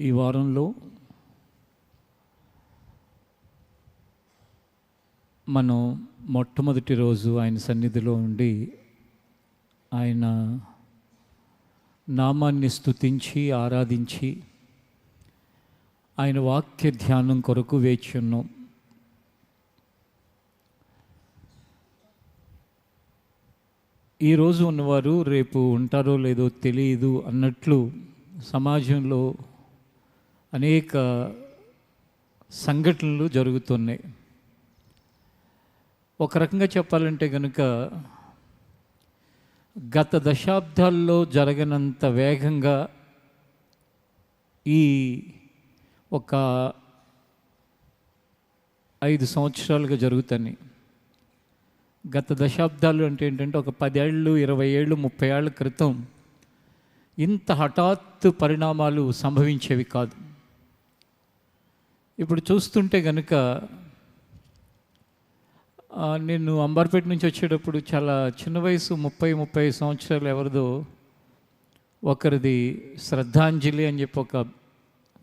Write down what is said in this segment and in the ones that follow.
ఈ వారంలో మనం మొట్టమొదటి రోజు ఆయన సన్నిధిలో ఉండి ఆయన నామాన్ని స్తుతించి ఆరాధించి ఆయన వాక్య ధ్యానం కొరకు వేచి ఉన్నాం. ఈరోజు ఉన్నవారు రేపు ఉంటారో లేదో తెలియదు అన్నట్లు సమాజంలో అనేక సంఘటనలు జరుగుతున్నాయి. ఒక రకంగా చెప్పాలంటే కనుక గత దశాబ్దాల్లో జరగనంత వేగంగా ఈ ఒక 5 సంవత్సరాలుగా జరుగుతున్నాయి. గత దశాబ్దాలు అంటే ఏంటంటే ఒక 10 ఏళ్ళు 20 ఏళ్ళు 30 ఏళ్ళ క్రితం ఇంత హఠాత్తు పరిణామాలు సంభవించేవి కాదు. ఇప్పుడు చూస్తుంటే కనుక నేను అంబర్పేట నుంచి వచ్చేటప్పుడు చాలా చిన్న వయసు 30 సంవత్సరాలు ఎవరిదో ఒకరిది శ్రద్ధాంజలి అని చెప్పి ఒక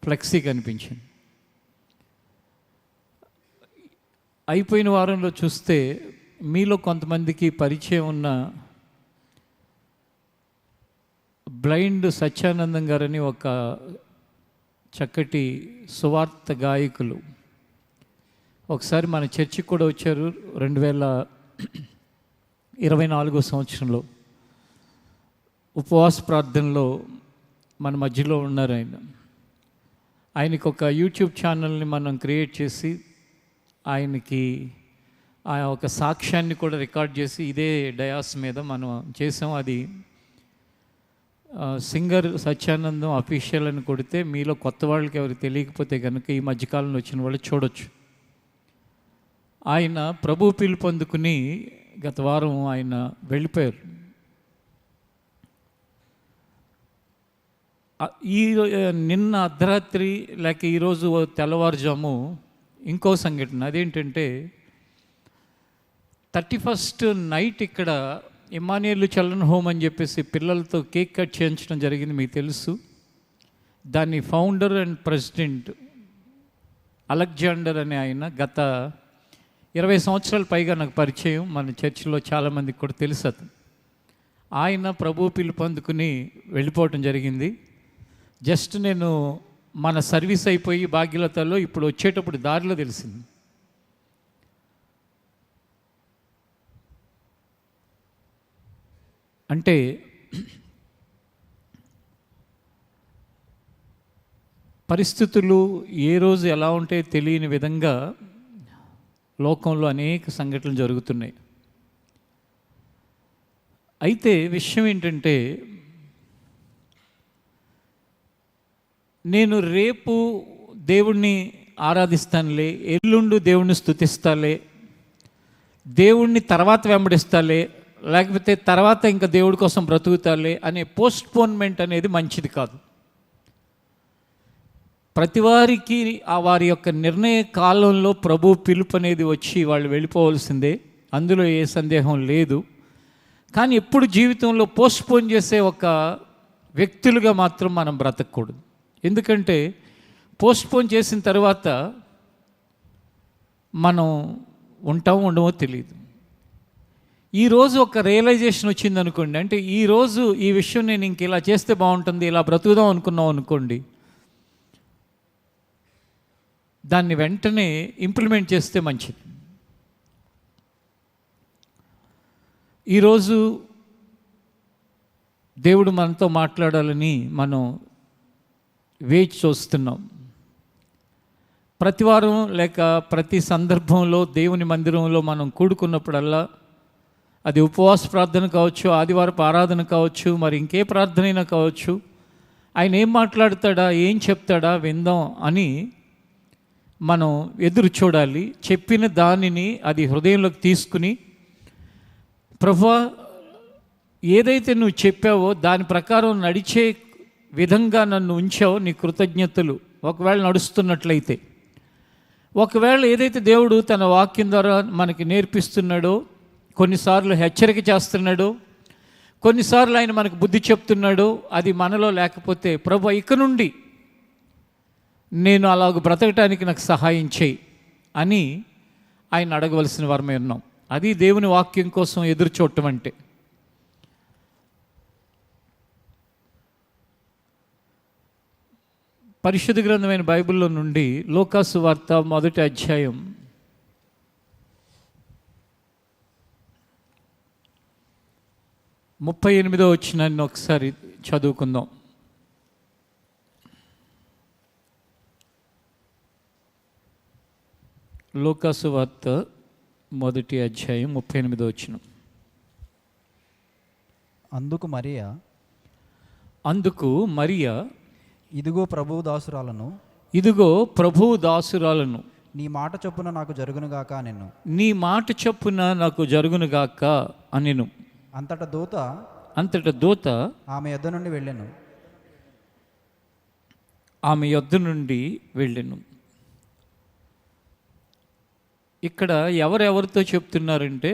ఫ్లెక్సీ కనిపించింది. అయిపోయిన వారంలో చూస్తే మీలో కొంతమందికి పరిచయం ఉన్న బ్లైండ్ సత్యానందం గారని ఒక చక్కటి సువార్త గాయకులు ఒకసారి మన చర్చికి కూడా వచ్చారు. 2024 సంవత్సరంలో ఉపవాస ప్రార్థనలో మన మధ్యలో ఉన్నారు. ఆయనకి ఒక యూట్యూబ్ ఛానల్ని మనం క్రియేట్ చేసి ఆయనకి ఆ ఒక సాక్ష్యాన్ని కూడా రికార్డ్ చేసి ఇదే డయాస్ మీద మనం చేసాం. అది సింగర్ సత్యానందం అఫీషియల్ అని కొడితే మీలో కొత్త వాళ్ళకి ఎవరికి తెలియకపోతే కనుక ఈ మధ్యకాలంలో వచ్చిన వాళ్ళు చూడొచ్చు. ఆయన ప్రభు పిలుపు పొందుకుని గత వారం ఆయన వెళ్ళిపోయారు. నిన్న అర్ధరాత్రి లేక ఈరోజు తెల్లవారుజాము ఇంకో సంఘటన. అదేంటంటే 31st నైట్ ఇక్కడ ఇమ్మానియేల్ చిల్డ్రన్ హోమ్ అని చెప్పేసి పిల్లలతో కేక్ కట్ చేయించడం జరిగింది. మీకు తెలుసు. దాని ఫౌండర్ అండ్ ప్రెసిడెంట్ అలెగ్జాండర్ అనే ఆయన గత 20 సంవత్సరాల పైగా నాకు పరిచయం. మన చర్చిలో చాలామందికి కూడా తెలుసు. ఆయన ప్రభు పిలుపు అందుకుని వెళ్ళిపోవటం జరిగింది. జస్ట్ నేను మన సర్వీస్ అయిపోయి భాగ్యలతలో ఇప్పుడు వచ్చేటప్పుడు దారిలో తెలిసింది. అంటే పరిస్థితులు ఏ రోజు ఎలా ఉంటే తెలియని విధంగా లోకంలో అనేక సంఘటనలు జరుగుతున్నాయి. అయితే విషయం ఏంటంటే నేను రేపు దేవుణ్ణి ఆరాధిస్తానులే, ఎల్లుండు దేవుణ్ణి స్తుతిస్తాలే, దేవుణ్ణి తర్వాత వెంబడిస్తాలే, లేకపోతే తర్వాత ఇంకా దేవుడి కోసం బ్రతుకుతాలే అనే పోస్ట్పోన్మెంట్ అనేది మంచిది కాదు. ప్రతివారికి వారి యొక్క నిర్ణయ కాలంలో ప్రభు పిలుపు అనేది వచ్చి వాళ్ళు వెళ్ళిపోవలసిందే, అందులో ఏ సందేహం లేదు. కానీ ఎప్పుడు జీవితంలో పోస్ట్పోన్ చేసే ఒక వ్యక్తులుగా మాత్రం మనం బ్రతకూడదు. ఎందుకంటే పోస్ట్పోన్ చేసిన తర్వాత మనం ఉంటామో ఉండమో తెలియదు. ఈరోజు ఒక రియలైజేషన్ వచ్చింది అనుకోండి, అంటే ఈరోజు ఈ విషయం నేను ఇంక ఇలా చేస్తే బాగుంటుంది, ఇలా బ్రతుకుదాం అనుకున్నాం అనుకోండి, దాన్ని వెంటనే ఇంప్లిమెంట్ చేస్తే మంచిది. ఈరోజు దేవుడు మనతో మాట్లాడాలని మనం వేచి చూస్తున్నాం. ప్రతి వారం లేక ప్రతి సందర్భంలో దేవుని మందిరంలో మనం కూడుకున్నప్పుడల్లా, అది ఉపవాస ప్రార్థన కావచ్చు, ఆదివారపు ఆరాధన కావచ్చు, మరి ఇంకే ప్రార్థన అయినా కావచ్చు, ఆయన ఏం మాట్లాడతాడా, ఏం చెప్తాడా విందాం అని మనం ఎదురు చూడాలి. చెప్పిన దానిని అది హృదయంలోకి తీసుకుని, ప్రభువా ఏదైతే నువ్వు చెప్పావో దాని ప్రకారం నడిచే విధంగా నన్ను ఉంచావో నీ కృతజ్ఞతలు. ఒకవేళ నడుస్తున్నట్లయితే, ఒకవేళ ఏదైతే దేవుడు తన వాక్యం ద్వారా మనకి నేర్పిస్తున్నాడో, కొన్నిసార్లు హెచ్చరిక చేస్తున్నాడో, కొన్నిసార్లు ఆయన మనకు బుద్ధి చెప్తున్నాడో, అది మనలో లేకపోతే ప్రభు ఇక నుండి నేను అలాగ బ్రతకటానికి నాకు సహాయం చేయి అని ఆయన అడగవలసిన వారమే ఉన్నాం. అది దేవుని వాక్యం కోసం ఎదురు చూడటం అంటే. పరిశుద్ధ గ్రంథమైన బైబిల్లో నుండి లూకాసు వార్త 1వ అధ్యాయం 38వ వచనాన్ని ఒకసారి చదువుకుందాం. లూకాసు వార్త 1వ అధ్యాయం 38వ వచనం. అందుకు మరియా ఇదిగో ప్రభువు దాసురాలను నీ మాట చొప్పున నాకు జరుగునుగాక అనెను. అంతట దూత ఆమె యొద్ద నుండి వెళ్ళెను. ఇక్కడ ఎవరెవరితో చెప్తున్నారంటే,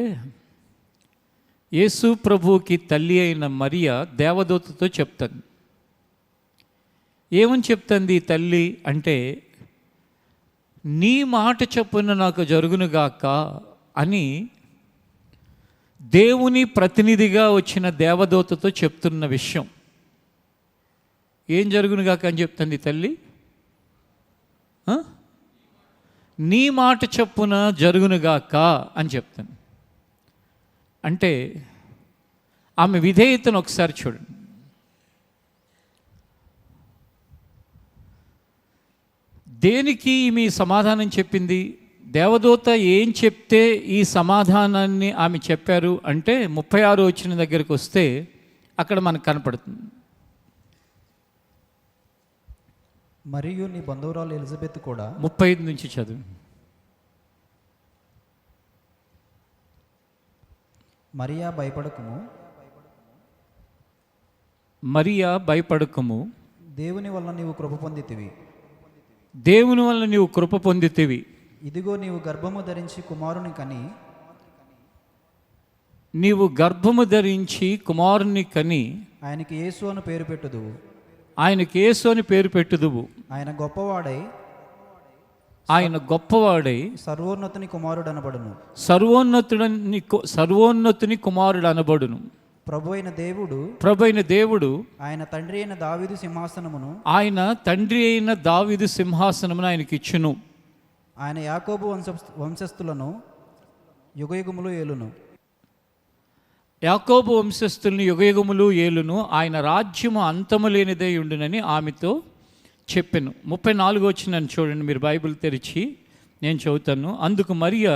యేసు ప్రభువుకి తల్లి అయిన మరియా దేవదూతతో చెప్తాను. ఏమని చెప్తుంది తల్లి అంటే, నీ మాట చొప్పున నాకు జరుగునుగాక అని దేవుని ప్రతినిధిగా వచ్చిన దేవదూతతో చెప్తున్న విషయం. ఏం జరుగునుగాక అని చెప్తుంది తల్లి? నీ మాట చొప్పున జరుగునుగాక అని చెప్తాను. అంటే ఆమె విధేయతను ఒకసారి చూడండి. దేనికి మీ సమాధానం చెప్పింది? దేవదూత ఏం చెప్తే ఈ సమాధానాన్ని ఆమె చెప్పారు అంటే 36 వచనం దగ్గరికి వస్తే అక్కడ మనకు కనపడుతుంది. మరియు నీ బంధువురాలు ఎలిజబెత్ కూడా 35 నుంచి చదువు. మరియా భయపడకము, దేవుని వల్ల నీవు కృప పొందితివి. ఇదిగో నీవు గర్భము ధరించి కుమారుని కని ఆయనకి యేసు అని పేరు పెట్టుదువు. ఆయన గొప్పవాడై సర్వోన్నతుని కుమారుడు అనబడును. ప్రభు అయిన దేవుడు ఆయన తండ్రి అయిన దావీదు సింహాసనమును ఆయనకి ఇచ్చును. ఆయన యాకోబు వంశస్థులను యుగయుగములు ఏలును. ఆయన రాజ్యము అంతము లేనిదై ఉండునని ఆమెతో చెప్పెను. 34 వచనాన్ని చూడండి, మీరు బైబిల్ తెరిచి, నేను చదువుతాను. అందుకు మరియా,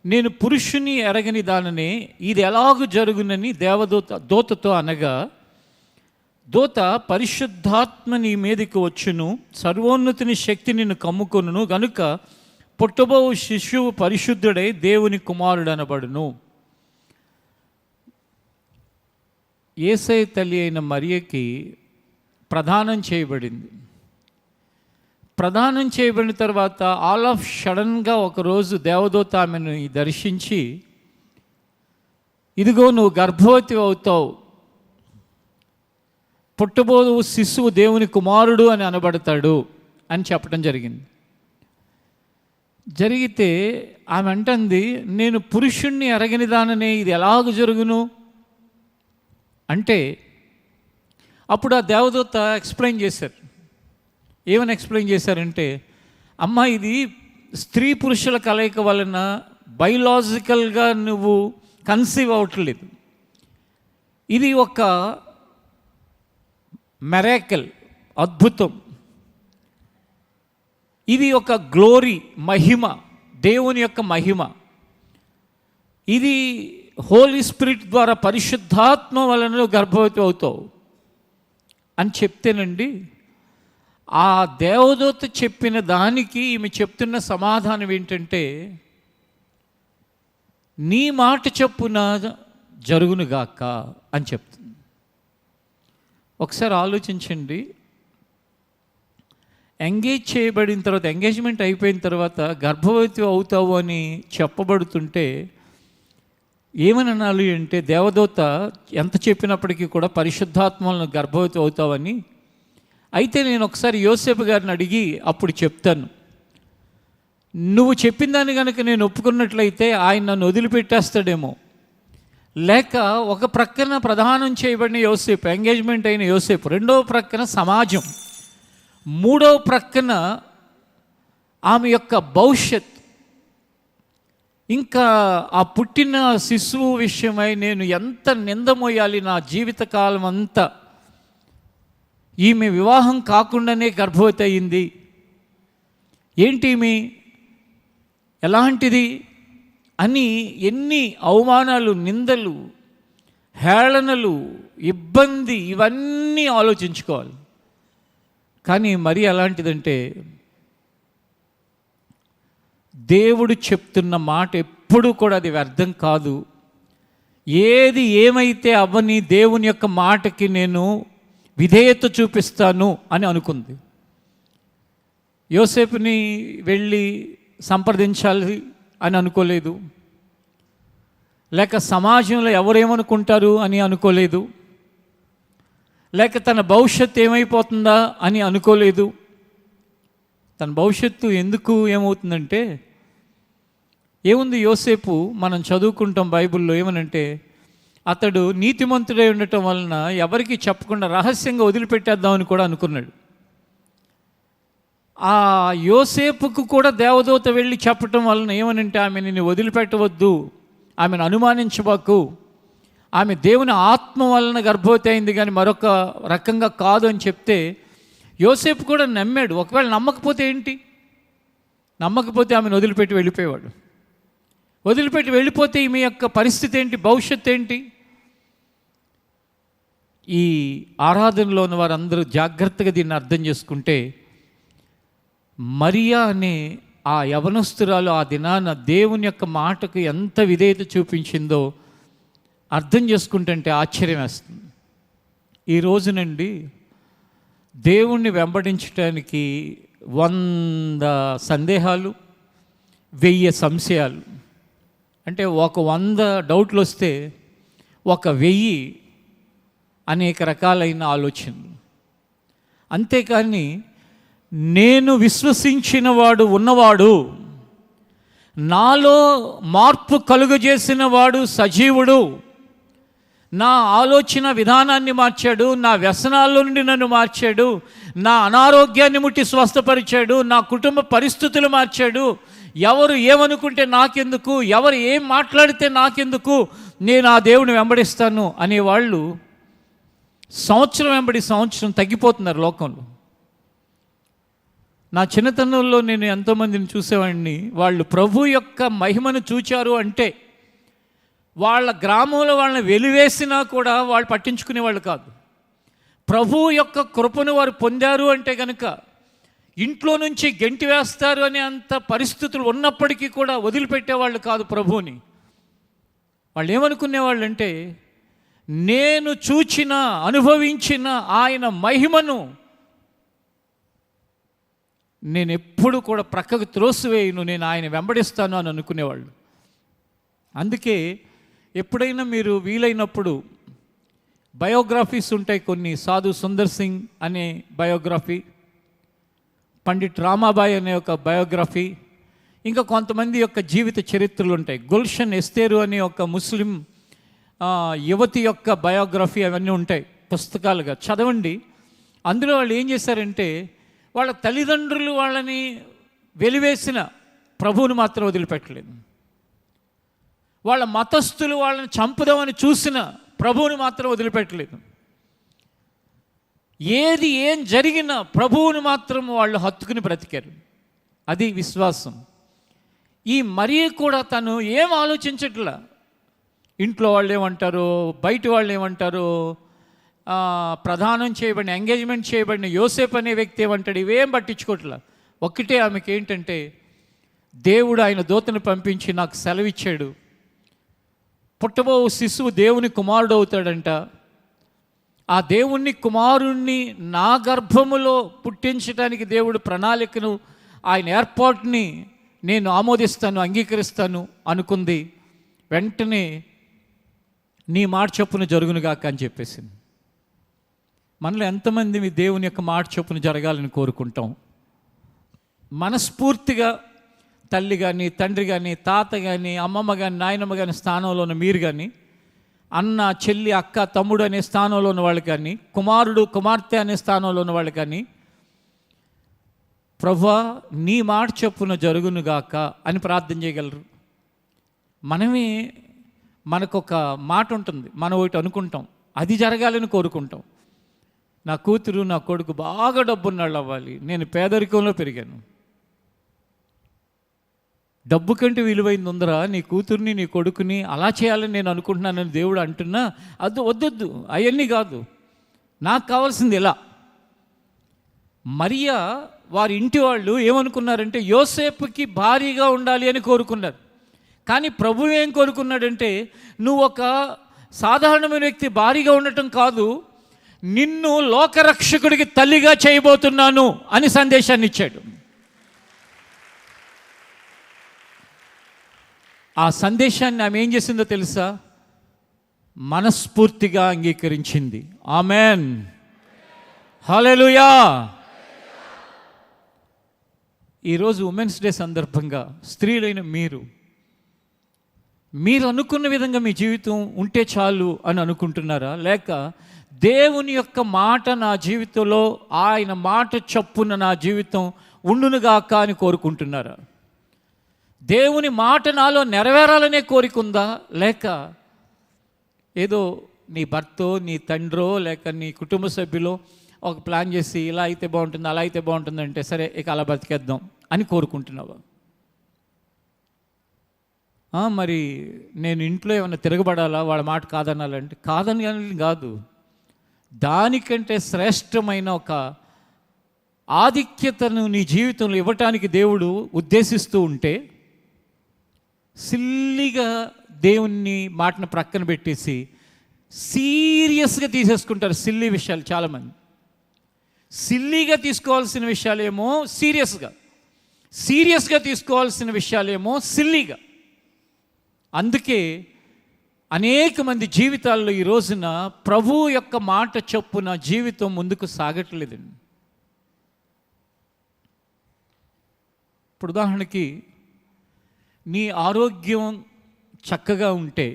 నేను పురుషుని ఎరగని దాననే ఇది ఎలాగూ జరుగునని దూతతో అనగా, దూత పరిశుద్ధాత్మ నీ మీదకి వచ్చును, సర్వోన్నతుని శక్తి నిన్ను కమ్ముకొనును, గనుక పుట్టబో శిశువు పరిశుద్ధుడై దేవుని కుమారుడు అనబడును. యేసయ్య తల్లి అయిన మరియకి ప్రదానం చేయబడింది. ప్రదానం చేయబడిన తర్వాత ఆల్ ఆఫ్ సడన్గా ఒకరోజు దేవదూత ఆమెను దర్శించి, ఇదిగో నువ్వు గర్భవతి అవుతావు, పుట్టబోదు శిశువు దేవుని కుమారుడు అని అనబడతాడు అని చెప్పడం జరిగితే ఆమె అంటుంది, నేను పురుషుణ్ణి ఎరగని దాననే ఇది ఎలాగ జరుగును అంటే, అప్పుడు ఆ దేవదూత ఎక్స్ప్లెయిన్ చేశారు. ఏమని ఎక్స్ప్లెయిన్ చేశారంటే, అమ్మ ఇది స్త్రీ పురుషుల కలయిక వలన బయలాజికల్గా నువ్వు కన్సీవ్ అవ్వట్లేదు, ఇది ఒక మెరాకిల్, అద్భుతం, ఇది ఒక గ్లోరీ, మహిమ, దేవుని యొక్క మహిమ, ఇది హోలీ స్పిరిట్ ద్వారా పరిశుద్ధాత్మ వలన గర్భవతి అవుతావు అని చెప్తేనండి, ఆ దేవదూత చెప్పిన దానికి ఈమె చెప్తున్న సమాధానం ఏంటంటే, నీ మాట చొప్పున జరుగునుగాక అని చెప్తుంది. ఒకసారి ఆలోచించండి, ఎంగేజ్ చేయబడిన తర్వాత, ఎంగేజ్మెంట్ అయిపోయిన తర్వాత గర్భవతి అవుతావు అని చెప్పబడుతుంటే ఏమని అనాలి అంటే, దేవదూత ఎంత చెప్పినప్పటికీ కూడా పరిశుద్ధాత్మలను గర్భవతి అవుతావని అయితే నేను ఒకసారి యోసేపు గారిని అడిగి అప్పుడు చెప్తాను, నువ్వు చెప్పిన దాన్ని కనుక నేను ఒప్పుకున్నట్లయితే ఆయన నన్ను వదిలిపెట్టేస్తాడేమో, లేక ఒక ప్రక్కన ప్రధానం చేయబడిన యోసేపు, ఎంగేజ్మెంట్ అయిన యోసేపు, రెండవ ప్రక్కన సమాజం, మూడవ ప్రక్కన ఆమె యొక్క భవిష్యత్, ఇంకా ఆ పుట్టిన శిశువు విషయమై నేను ఎంత నిందమోయాలి నా జీవితకాలం అంతా, ఈమె వివాహం కాకుండానే గర్భవతి అయింది, ఏంటి ఈమె ఎలాంటిది అని ఎన్ని అవమానాలు, నిందలు, హేళనలు, ఇబ్బంది, ఇవన్నీ ఆలోచించుకోవాలి. కానీ మరి ఎలాంటిదంటే, దేవుడు చెప్తున్న మాట ఎప్పుడు కూడా అది వ్యర్థం కాదు. ఏది ఏమైతే అవ్వని దేవుని యొక్క మాటకి నేను విధేయత చూపిస్తాను అని అనుకుంది. యోసేపుని వెళ్ళి సంప్రదించాలి అని అనుకోలేదు, లేక సమాజంలో ఎవరేమనుకుంటారు అని అనుకోలేదు, లేక తన భవిష్యత్తు ఏమైపోతుందా అని అనుకోలేదు. తన భవిష్యత్తు ఎందుకు ఏమవుతుందంటే, ఏముంది యోసేపు, మనం చదువుకుంటాం బైబిల్లో ఏమనంటే, అతడు నీతిమంతుడై ఉండటం వలన ఎవరికి చెప్పకుండా రహస్యంగా వదిలిపెట్టేద్దామని కూడా అనుకున్నాడు. ఆ యోసేపుకు కూడా దేవదూత వెళ్ళి చెప్పటం వలన ఏమనంటే, ఆమెను నేను వదిలిపెట్టవద్దు, ఆమెను అనుమానించబాకు, ఆమె దేవుని ఆత్మ వలన గర్భవతి అయింది కానీ మరొక రకంగా కాదు అని చెప్తే యోసేపు కూడా నమ్మాడు. ఒకవేళ నమ్మకపోతే ఏంటి, నమ్మకపోతే ఆమెను వదిలిపెట్టి వెళ్ళిపోయేవాడు. వదిలిపెట్టి వెళ్ళిపోతే ఈమె యొక్క పరిస్థితి ఏంటి, భవిష్యత్తు ఏంటి? ఈ ఆరాధనలో ఉన్న వారందరూ జాగ్రత్తగా దీన్ని అర్థం చేసుకుంటే, మరియా అనే ఆ యవనస్తురాలు ఆ దినాన దేవుని యొక్క మాటకు ఎంత విధేయత చూపించిందో అర్థం చేసుకుంటుంటే ఆశ్చర్యం వేస్తుంది. ఈ రోజునండి దేవుణ్ణి వెంబడించడానికి 100 సందేహాలు, 1000 సంశయాలు. అంటే ఒక 100 డౌట్లు వస్తే 1000 అనేక రకాలైన ఆలోచనలు. అంతేకాని నేను విశ్వసించిన వాడు ఉన్నవాడు, నాలో మార్పు కలుగజేసిన వాడు సజీవుడు, నా ఆలోచన విధానాన్ని మార్చాడు, నా వ్యసనాల నుండి నన్ను మార్చాడు, నా అనారోగ్యాన్ని ముట్టి స్వస్థపరిచాడు, నా కుటుంబ పరిస్థితులు మార్చాడు, ఎవరు ఏమనుకుంటే నాకెందుకు, ఎవరు ఏం మాట్లాడితే నాకెందుకు, నేను ఆ దేవుని వెంబడిస్తాను అనేవాళ్ళు సంవత్సరం వెంబడి సంవత్సరం తగ్గిపోతున్నారు లోకంలో. నా చిన్నతనంలో నేను ఎంతోమందిని చూసేవాడిని, వాళ్ళు ప్రభు యొక్క మహిమను చూచారు అంటే వాళ్ళ గ్రామంలో వాళ్ళని వెలివేసినా కూడా వాళ్ళు పట్టించుకునేవాళ్ళు కాదు. ప్రభు యొక్క కృపను వారు పొందారు అంటే కనుక ఇంట్లో నుంచి గెంటి వేస్తారు అనే అంత పరిస్థితులు ఉన్నప్పటికీ కూడా వదిలిపెట్టేవాళ్ళు కాదు ప్రభువుని. వాళ్ళు ఏమనుకునేవాళ్ళు అంటే, నేను చూచిన, అనుభవించిన ఆయన మహిమను నేను ఎప్పుడు కూడా ప్రక్కకు త్రోసివేయను, నేను ఆయన వెంబడిస్తాను అని అనుకునేవాళ్ళు. అందుకే ఎప్పుడైనా మీరు వీలైనప్పుడు బయోగ్రఫీస్ ఉంటాయి కొన్ని, సాధు సుందర్ సింగ్ అనే బయోగ్రఫీ, పండిట్ రామాబాయి అనే ఒక బయోగ్రఫీ, ఇంకా కొంతమంది యొక్క జీవిత చరిత్రలు ఉంటాయి. గుల్షన్ ఎస్తేరు అనే ఒక ముస్లిం యువతి యొక్క బయోగ్రఫీ, అవన్నీ ఉంటాయి పుస్తకాలుగా, చదవండి. అందులో వాళ్ళు ఏం చేశారంటే, వాళ్ళ తల్లిదండ్రులు వాళ్ళని వెలివేసిన ప్రభువుని మాత్రం వదిలిపెట్టలేదు, వాళ్ళ మతస్థులు వాళ్ళని చంపుదామని చూసిన ప్రభువుని మాత్రం వదిలిపెట్టలేదు, ఏం జరిగినా ప్రభువుని మాత్రం వాళ్ళు హత్తుకుని బ్రతికారు. అది విశ్వాసం. ఈ మరియ కూడా తను ఏం ఆలోచించట్లా, ఇంట్లో వాళ్ళు ఏమంటారో, బయట వాళ్ళు ఏమంటారో, ప్రధానం చేయబడిన, ఎంగేజ్మెంట్ చేయబడిన యోసేపు అనే వ్యక్తి ఏమంటాడు, ఇవేం పట్టించుకోవట్లా. ఒక్కటే ఆమెకి ఏంటంటే, దేవుడు ఆయన దూతను పంపించి నాకు సెలవిచ్చాడు, పుట్టబో శిశువు దేవుని కుమారుడు అవుతాడంట, ఆ దేవుణ్ణి కుమారుణ్ణి నా గర్భములో పుట్టించడానికి దేవుడు ప్రణాళికను, ఆయన ఏర్పాటుని నేను ఆమోదిస్తాను, అంగీకరిస్తాను అనుకుంది. వెంటనే నీ మాట చొప్పున జరుగునుగాక అని చెప్పేసింది. మనలో ఎంతమంది మీ దేవుని యొక్క మాట చొప్పున జరగాలని కోరుకుంటాం? మనస్ఫూర్తిగా తల్లి కానీ, తండ్రి కానీ, తాత కానీ, అమ్మమ్మ కానీ, నాయనమ్మ కానీ స్థానంలో ఉన్న మీరు కానీ, అన్న, చెల్లి, అక్క, తమ్ముడు అనే స్థానంలో ఉన్న వాళ్ళు కానీ, కుమారుడు, కుమార్తె అనే స్థానంలో ఉన్న వాళ్ళు కానీ, ప్రభువా నీ మాట చొప్పున జరుగునుగాక అని ప్రార్థన చేయగలరు. మనకొక మాట ఉంటుంది, మనం ఒకటి అనుకుంటాం, అది జరగాలని కోరుకుంటాం. నా కూతురు, నా కొడుకు బాగా డబ్బున్నాళ్ళు అవ్వాలి, నేను పేదరికంలో పెరిగాను. డబ్బు కంటే విలువైంది ఉందరా, నీ కూతుర్ని, నీ కొడుకుని అలా చేయాలని నేను అనుకుంటున్నానని దేవుడు అంటున్నా, వద్దొద్దు, అవన్నీ కాదు, నాకు కావాల్సింది ఇలా. మరియా వారి ఇంటి వాళ్ళు ఏమనుకున్నారంటే యోసేపుకి భారీగా ఉండాలి అని కోరుకున్నారు. కానీ ప్రభువు ఏం కోరుకున్నాడంటే, నువ్వు ఒక సాధారణమైన వ్యక్తి భారీగా ఉండటం కాదు, నిన్ను లోకరక్షకుడికి తల్లిగా చేయబోతున్నాను అని సందేశాన్ని ఇచ్చాడు. ఆ సందేశాన్ని ఆమె ఏం చేసిందో తెలుసా? మనస్ఫూర్తిగా అంగీకరించింది. ఆమెన్, హల్లెలూయా. ఈరోజు ఉమెన్స్ డే సందర్భంగా స్త్రీలైన మీరు అనుకున్న విధంగా మీ జీవితం ఉంటే చాలు అని అనుకుంటున్నారా? లేక దేవుని యొక్క మాట నా జీవితంలో, ఆయన మాట చొప్పున నా జీవితం ఉండునుగాక అని కోరుకుంటున్నారా? దేవుని మాట నాలో నెరవేరాలనే కోరికుందా? లేక ఏదో నీ భర్తో, నీ తండ్రో, లేక నీ కుటుంబ సభ్యులో ఒక ప్లాన్ చేసి ఇలా అయితే బాగుంటుంది, అలా అయితే బాగుంటుంది అంటే సరే ఇక అలా బతికేద్దాం అని కోరుకుంటున్నావా? మరి నేను ఇంట్లో ఏమైనా తిరగబడాలా, వాళ్ళ మాట కాదనాలంటే కాదని కాదు, దానికంటే శ్రేష్టమైన ఒక ఆధిక్యతను నీ జీవితంలో ఇవ్వటానికి దేవుడు ఉద్దేశిస్తూ ఉంటే సిల్లిగా దేవుని మాటను ప్రక్కన పెట్టేసి సీరియస్గా తీసేసుకుంటారు. సిల్లీ విషయాలు చాలామంది సిల్లీగా తీసుకోవాల్సిన విషయాలేమో సీరియస్గా తీసుకోవాల్సిన విషయాలేమో సిల్లీగా. అందుకే అనేక మంది జీవితాల్లో ఈ రోజున ప్రభువు యొక్క మాట చొప్పున జీవితం ముందుకు సాగట్లేదండి. ఇప్పుడు ఉదాహరణకి నీ ఆరోగ్యం చక్కగా ఉంటే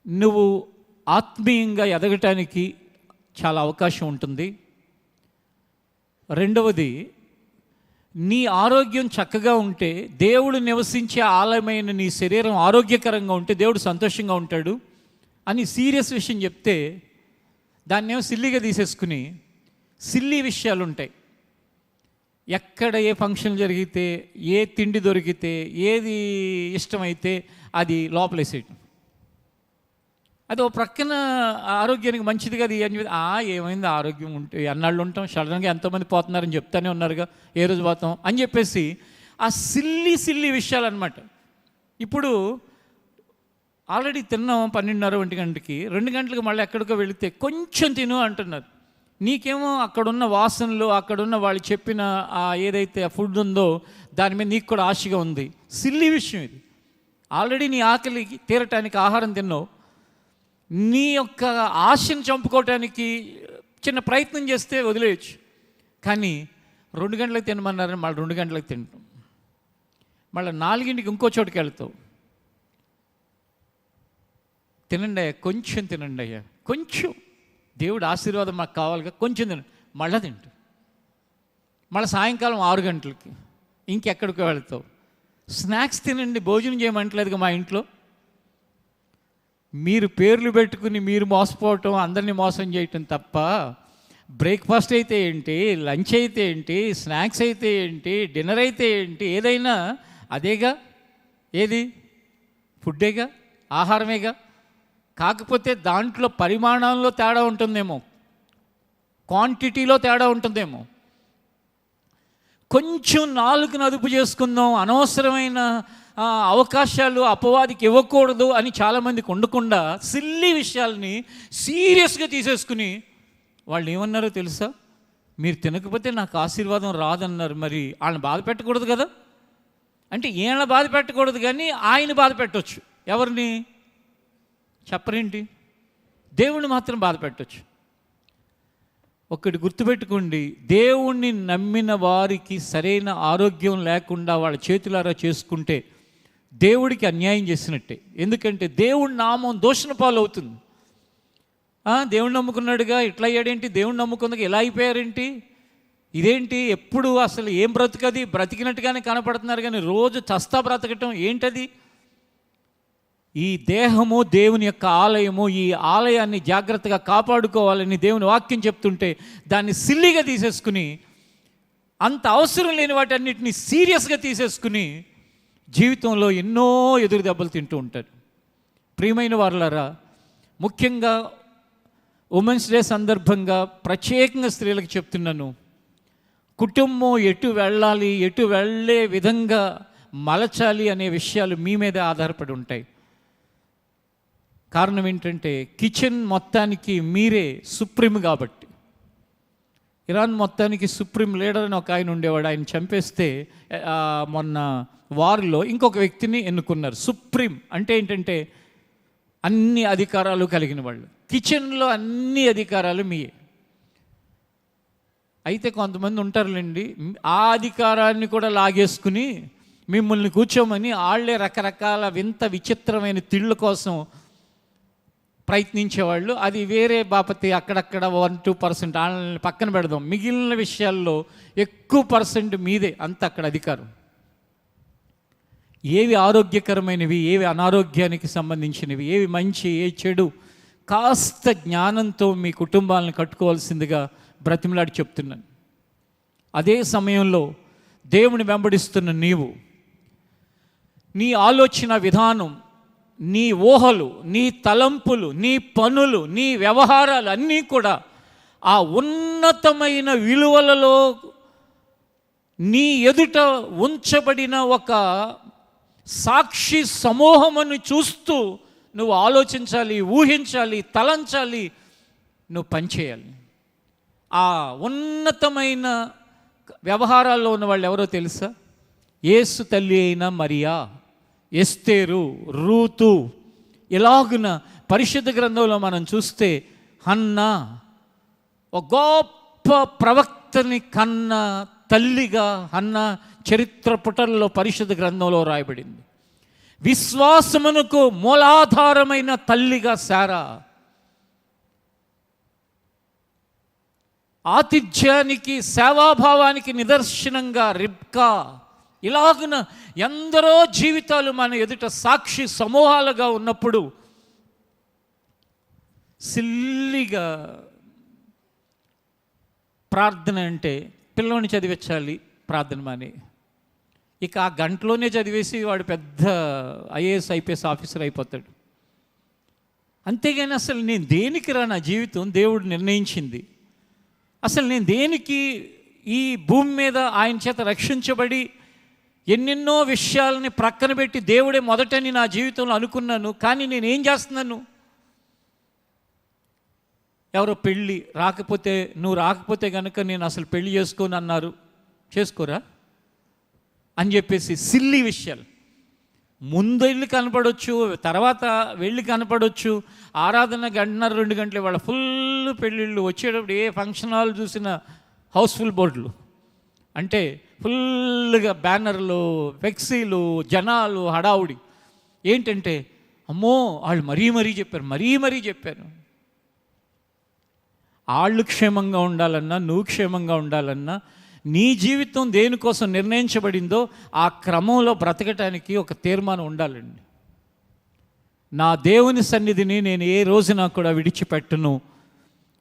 నువ్వు ఆత్మీయంగా ఎదగటానికి చాలా అవకాశం ఉంటుంది. రెండవది, నీ ఆరోగ్యం చక్కగా ఉంటే, దేవుడు నివసించే ఆలయమైన నీ శరీరం ఆరోగ్యకరంగా ఉంటే దేవుడు సంతోషంగా ఉంటాడు అని సీరియస్ విషయం చెప్తే దాన్ని ఏమో సిల్లీగా తీసేసుకుని సిల్లీ విషయాలు ఉంటాయి. ఎక్కడ ఏ ఫంక్షన్ జరిగితే, ఏ తిండి దొరికితే, ఏది ఇష్టమైతే అది లోపలేసేయటం. అది ఒక ప్రక్కన ఆరోగ్యానికి మంచిది కదా అని ఏమైంది ఆరోగ్యం ఉంటే అన్నాళ్ళు ఉంటాం, సడన్గా ఎంతోమంది పోతున్నారని చెప్తానే ఉన్నారుగా, ఏ రోజు పోతాం అని చెప్పేసి ఆ సిల్లీ విషయాలు అనమాట. ఇప్పుడు ఆల్రెడీ తిన్నాం 12:30 1 గంటకి, 2 గంటలకు మళ్ళీ ఎక్కడికో వెళితే కొంచెం తిను అంటున్నారు. నీకేమో అక్కడున్న వాసనలు, అక్కడున్న వాళ్ళు చెప్పిన ఏదైతే ఫుడ్ ఉందో దాని మీద నీకు కూడా ఆశగా ఉంది. సిల్లీ విషయం ఇది. ఆల్రెడీ నీ ఆకలికి తీరటానికి ఆహారం తిన్నావు, నీ యొక్క ఆశను చంపుకోవటానికి చిన్న ప్రయత్నం చేస్తే వదిలేయచ్చు. కానీ 2 గంటలకు తినమన్నారని మళ్ళీ 2 గంటలకు తింటాం, మళ్ళీ 4ంటికి ఇంకో చోటుకి వెళ్తావు. తినండి అయ్యా, కొంచెం తినండి అయ్యా, కొంచెం దేవుడు ఆశీర్వాదం మాకు కావాలిగా, కొంచెం తినండి, మళ్ళీ తింటాం. మళ్ళీ సాయంకాలం 6 గంటలకి ఇంకెక్కడికో వెళ్తావు. స్నాక్స్ తినండి, భోజనం చేయమంటలేదుగా మా ఇంట్లో. మీరు పేర్లు పెట్టుకుని మీరు మోసపోవటం, అందరినీ మోసం చేయటం తప్ప బ్రేక్ఫాస్ట్ అయితే ఏంటి, లంచ్ అయితే ఏంటి, స్నాక్స్ అయితే ఏంటి, డిన్నర్ అయితే ఏంటి, ఏదైనా అదేగా. ఏది ఫుడ్డేగా, ఆహారమేగా. కాకపోతే దాంట్లో పరిమాణంలో తేడా ఉంటుందేమో, క్వాంటిటీలో తేడా ఉంటుందేమో. కొంచెం నాలుకను అదుపు చేసుకుందాం, అనవసరమైన అవకాశాలు అపవాదికి ఇవ్వకూడదు అని చాలామందికి ఉండకుండా సిల్లీ విషయాల్ని సీరియస్గా తీసేసుకుని వాళ్ళు ఏమన్నారో తెలుసా? మీరు తినకపోతే నాకు ఆశీర్వాదం రాదన్నారు. మరి వాళ్ళని బాధ పెట్టకూడదు కదా. అంటే ఈయన బాధ పెట్టకూడదు కానీ ఆయన బాధ పెట్టవచ్చు. ఎవరిని చెప్పరేంటి? దేవుణ్ణి మాత్రం బాధ పెట్టవచ్చు. ఒకటి గుర్తుపెట్టుకోండి, దేవుణ్ణి నమ్మిన వారికి సరైన ఆరోగ్యం లేకుండా వాళ్ళ చేతులారా చేసుకుంటే దేవుడికి అన్యాయం చేసినట్టే. ఎందుకంటే దేవుడి నామం దూషణ పాలు అవుతుంది. దేవుణ్ణి నమ్ముకున్నాడుగా ఇట్లా అయ్యాడేంటి, దేవుణ్ణి నమ్ముకున్నాక ఇలా అయిపోయారేంటి, ఇదేంటి, ఎప్పుడు అసలు ఏం బ్రతుకది, బ్రతికినట్టుగానే కనపడుతున్నారు కానీ రోజు చస్తా బ్రతకటం ఏంటది. ఈ దేహము దేవుని యొక్క ఆలయము, ఈ ఆలయాన్ని జాగ్రత్తగా కాపాడుకోవాలని దేవుని వాక్యం చెప్తుంటే దాన్ని సిల్లిగా తీసేసుకుని, అంత అవసరం లేని వాటన్నిటిని సీరియస్గా తీసేసుకుని జీవితంలో ఎన్నో ఎదురు దెబ్బలు తింటూ ఉంటారు. ప్రియమైన వారులారా, ముఖ్యంగా ఉమెన్స్ డే సందర్భంగా ప్రత్యేకంగా స్త్రీలకు చెప్తున్నాను, కుటుంబం ఎటు వెళ్ళాలి, ఎటు వెళ్ళే విధంగా మలచాలి అనే విషయాలు మీ మీదే ఆధారపడి ఉంటాయి. కారణం ఏంటంటే కిచెన్ మొత్తానికి మీరే సుప్రీం కాబట్టి. ఇరాన్ మొత్తానికి సుప్రీం లీడర్ అని ఒక ఆయన ఉండేవాడు, ఆయన చంపేస్తే మొన్న వారిలో ఇంకొక వ్యక్తిని ఎన్నుకున్నారు. సుప్రీం అంటే ఏంటంటే అన్ని అధికారాలు కలిగిన వాళ్ళు. కిచెన్లో అన్ని అధికారాలు మీయే. అయితే కొంతమంది ఉంటారులేండి, ఆ అధికారాన్ని కూడా లాగేసుకుని మిమ్మల్ని కూర్చోమని వాళ్ళే రకరకాల వింత విచిత్రమైన తిళ్ళ కోసం ప్రయత్నించేవాళ్ళు. అది వేరే బాపతి, అక్కడక్కడ 1-2% వాళ్ళని పక్కన పెడదాం. మిగిలిన విషయాల్లో ఎక్కువ పర్సెంట్ మీదే అంత అక్కడ అధికారం. ఏవి ఆరోగ్యకరమైనవి, ఏవి అనారోగ్యానికి సంబంధించినవి, ఏవి మంచి, ఏ చెడు, కాస్త జ్ఞానంతో మీ కుటుంబాలను కట్టుకోవాల్సిందిగా బ్రతిమలాడి చెప్తున్నాను. అదే సమయంలో దేవుని వెంబడిస్తున్న నీవు, నీ ఆలోచన విధానం, నీ ఊహలు, నీ తలంపులు, నీ పనులు, నీ వ్యవహారాలు అన్నీ కూడా ఆ ఉన్నతమైన విలువలలో నీ ఎదుట ఉంచబడిన ఒక సాక్షి సమూహమును చూస్తూ నువ్వు ఆలోచించాలి, ఊహించాలి, తలంచాలి, నువ్వు పనిచేయాలి. ఆ ఉన్నతమైన వ్యవహారాల్లో ఉన్న వాళ్ళు ఎవరో తెలుసా? యేసు తల్లి అయిన మరియా, ఎస్తేరు, రూతు, ఇలాగున పరిశుద్ధ గ్రంథంలో మనం చూస్తే హన్నా ఒక గొప్ప ప్రవక్తని కన్న తల్లిగా హన్నా చరిత్ర పుటల్లో పరిశుద్ధ గ్రంథంలో రాయబడింది. విశ్వాసమునకు మూలాధారమైన తల్లిగా శారా, ఆతిథ్యానికి సేవాభావానికి నిదర్శనంగా రిబ్కా, ఇలాగున ఎందరో జీవితాలు మన ఎదుట సాక్షి సమూహాలుగా ఉన్నప్పుడు సిల్లిగా ప్రార్థన అంటే పిల్లోని చదివించాలి ప్రార్థన మాని, ఇక ఆ గంటలోనే చదివేసి వాడు పెద్ద ఐఏఎస్ ఐపీఎస్ ఆఫీసర్ అయిపోతాడు. అంతేగాని అసలు నేను దేనికి రా, నా జీవితం దేవుడు నిర్ణయించింది, అసలు నేను దేనికి ఈ భూమి మీద ఆయన చేత రక్షించబడి ఎన్నెన్నో విషయాలని ప్రక్కన పెట్టి దేవుడే మొదటని నా జీవితంలో అనుకున్నాను. కానీ నేనేం చేస్తున్నాను? ఎవరో పెళ్ళి రాకపోతే, నువ్వు రాకపోతే కనుక నేను అసలు పెళ్ళి చేసుకోను అన్నారు, చేసుకోరా అని చెప్పేసి సిల్లీ విషయాలు. ముందు వెళ్ళి కనపడవచ్చు, తర్వాత వెళ్ళి కనపడవచ్చు. ఆరాధన 1.5-2 గంటలు వాళ్ళ ఫుల్ పెళ్ళిళ్ళు, వచ్చేటప్పుడు ఏ ఫంక్షన్ హాల్ చూసిన హౌస్ఫుల్ బోర్డులు, అంటే ఫుల్గా బ్యానర్లు, ఫ్లెక్సీలు, జనాలు, హడావుడి. ఏంటంటే అమ్మో వాళ్ళు మరీ చెప్పారు. వాళ్ళు క్షేమంగా ఉండాలన్నా, నువ్వు క్షేమంగా ఉండాలన్నా, నీ జీవితం దేనికోసం నిర్ణయించబడిందో ఆ క్రమంలో బ్రతకటానికి ఒక తీర్మానం ఉండాలండి. నా దేవుని సన్నిధిని నేను ఏ రోజున కూడా విడిచిపెట్టను,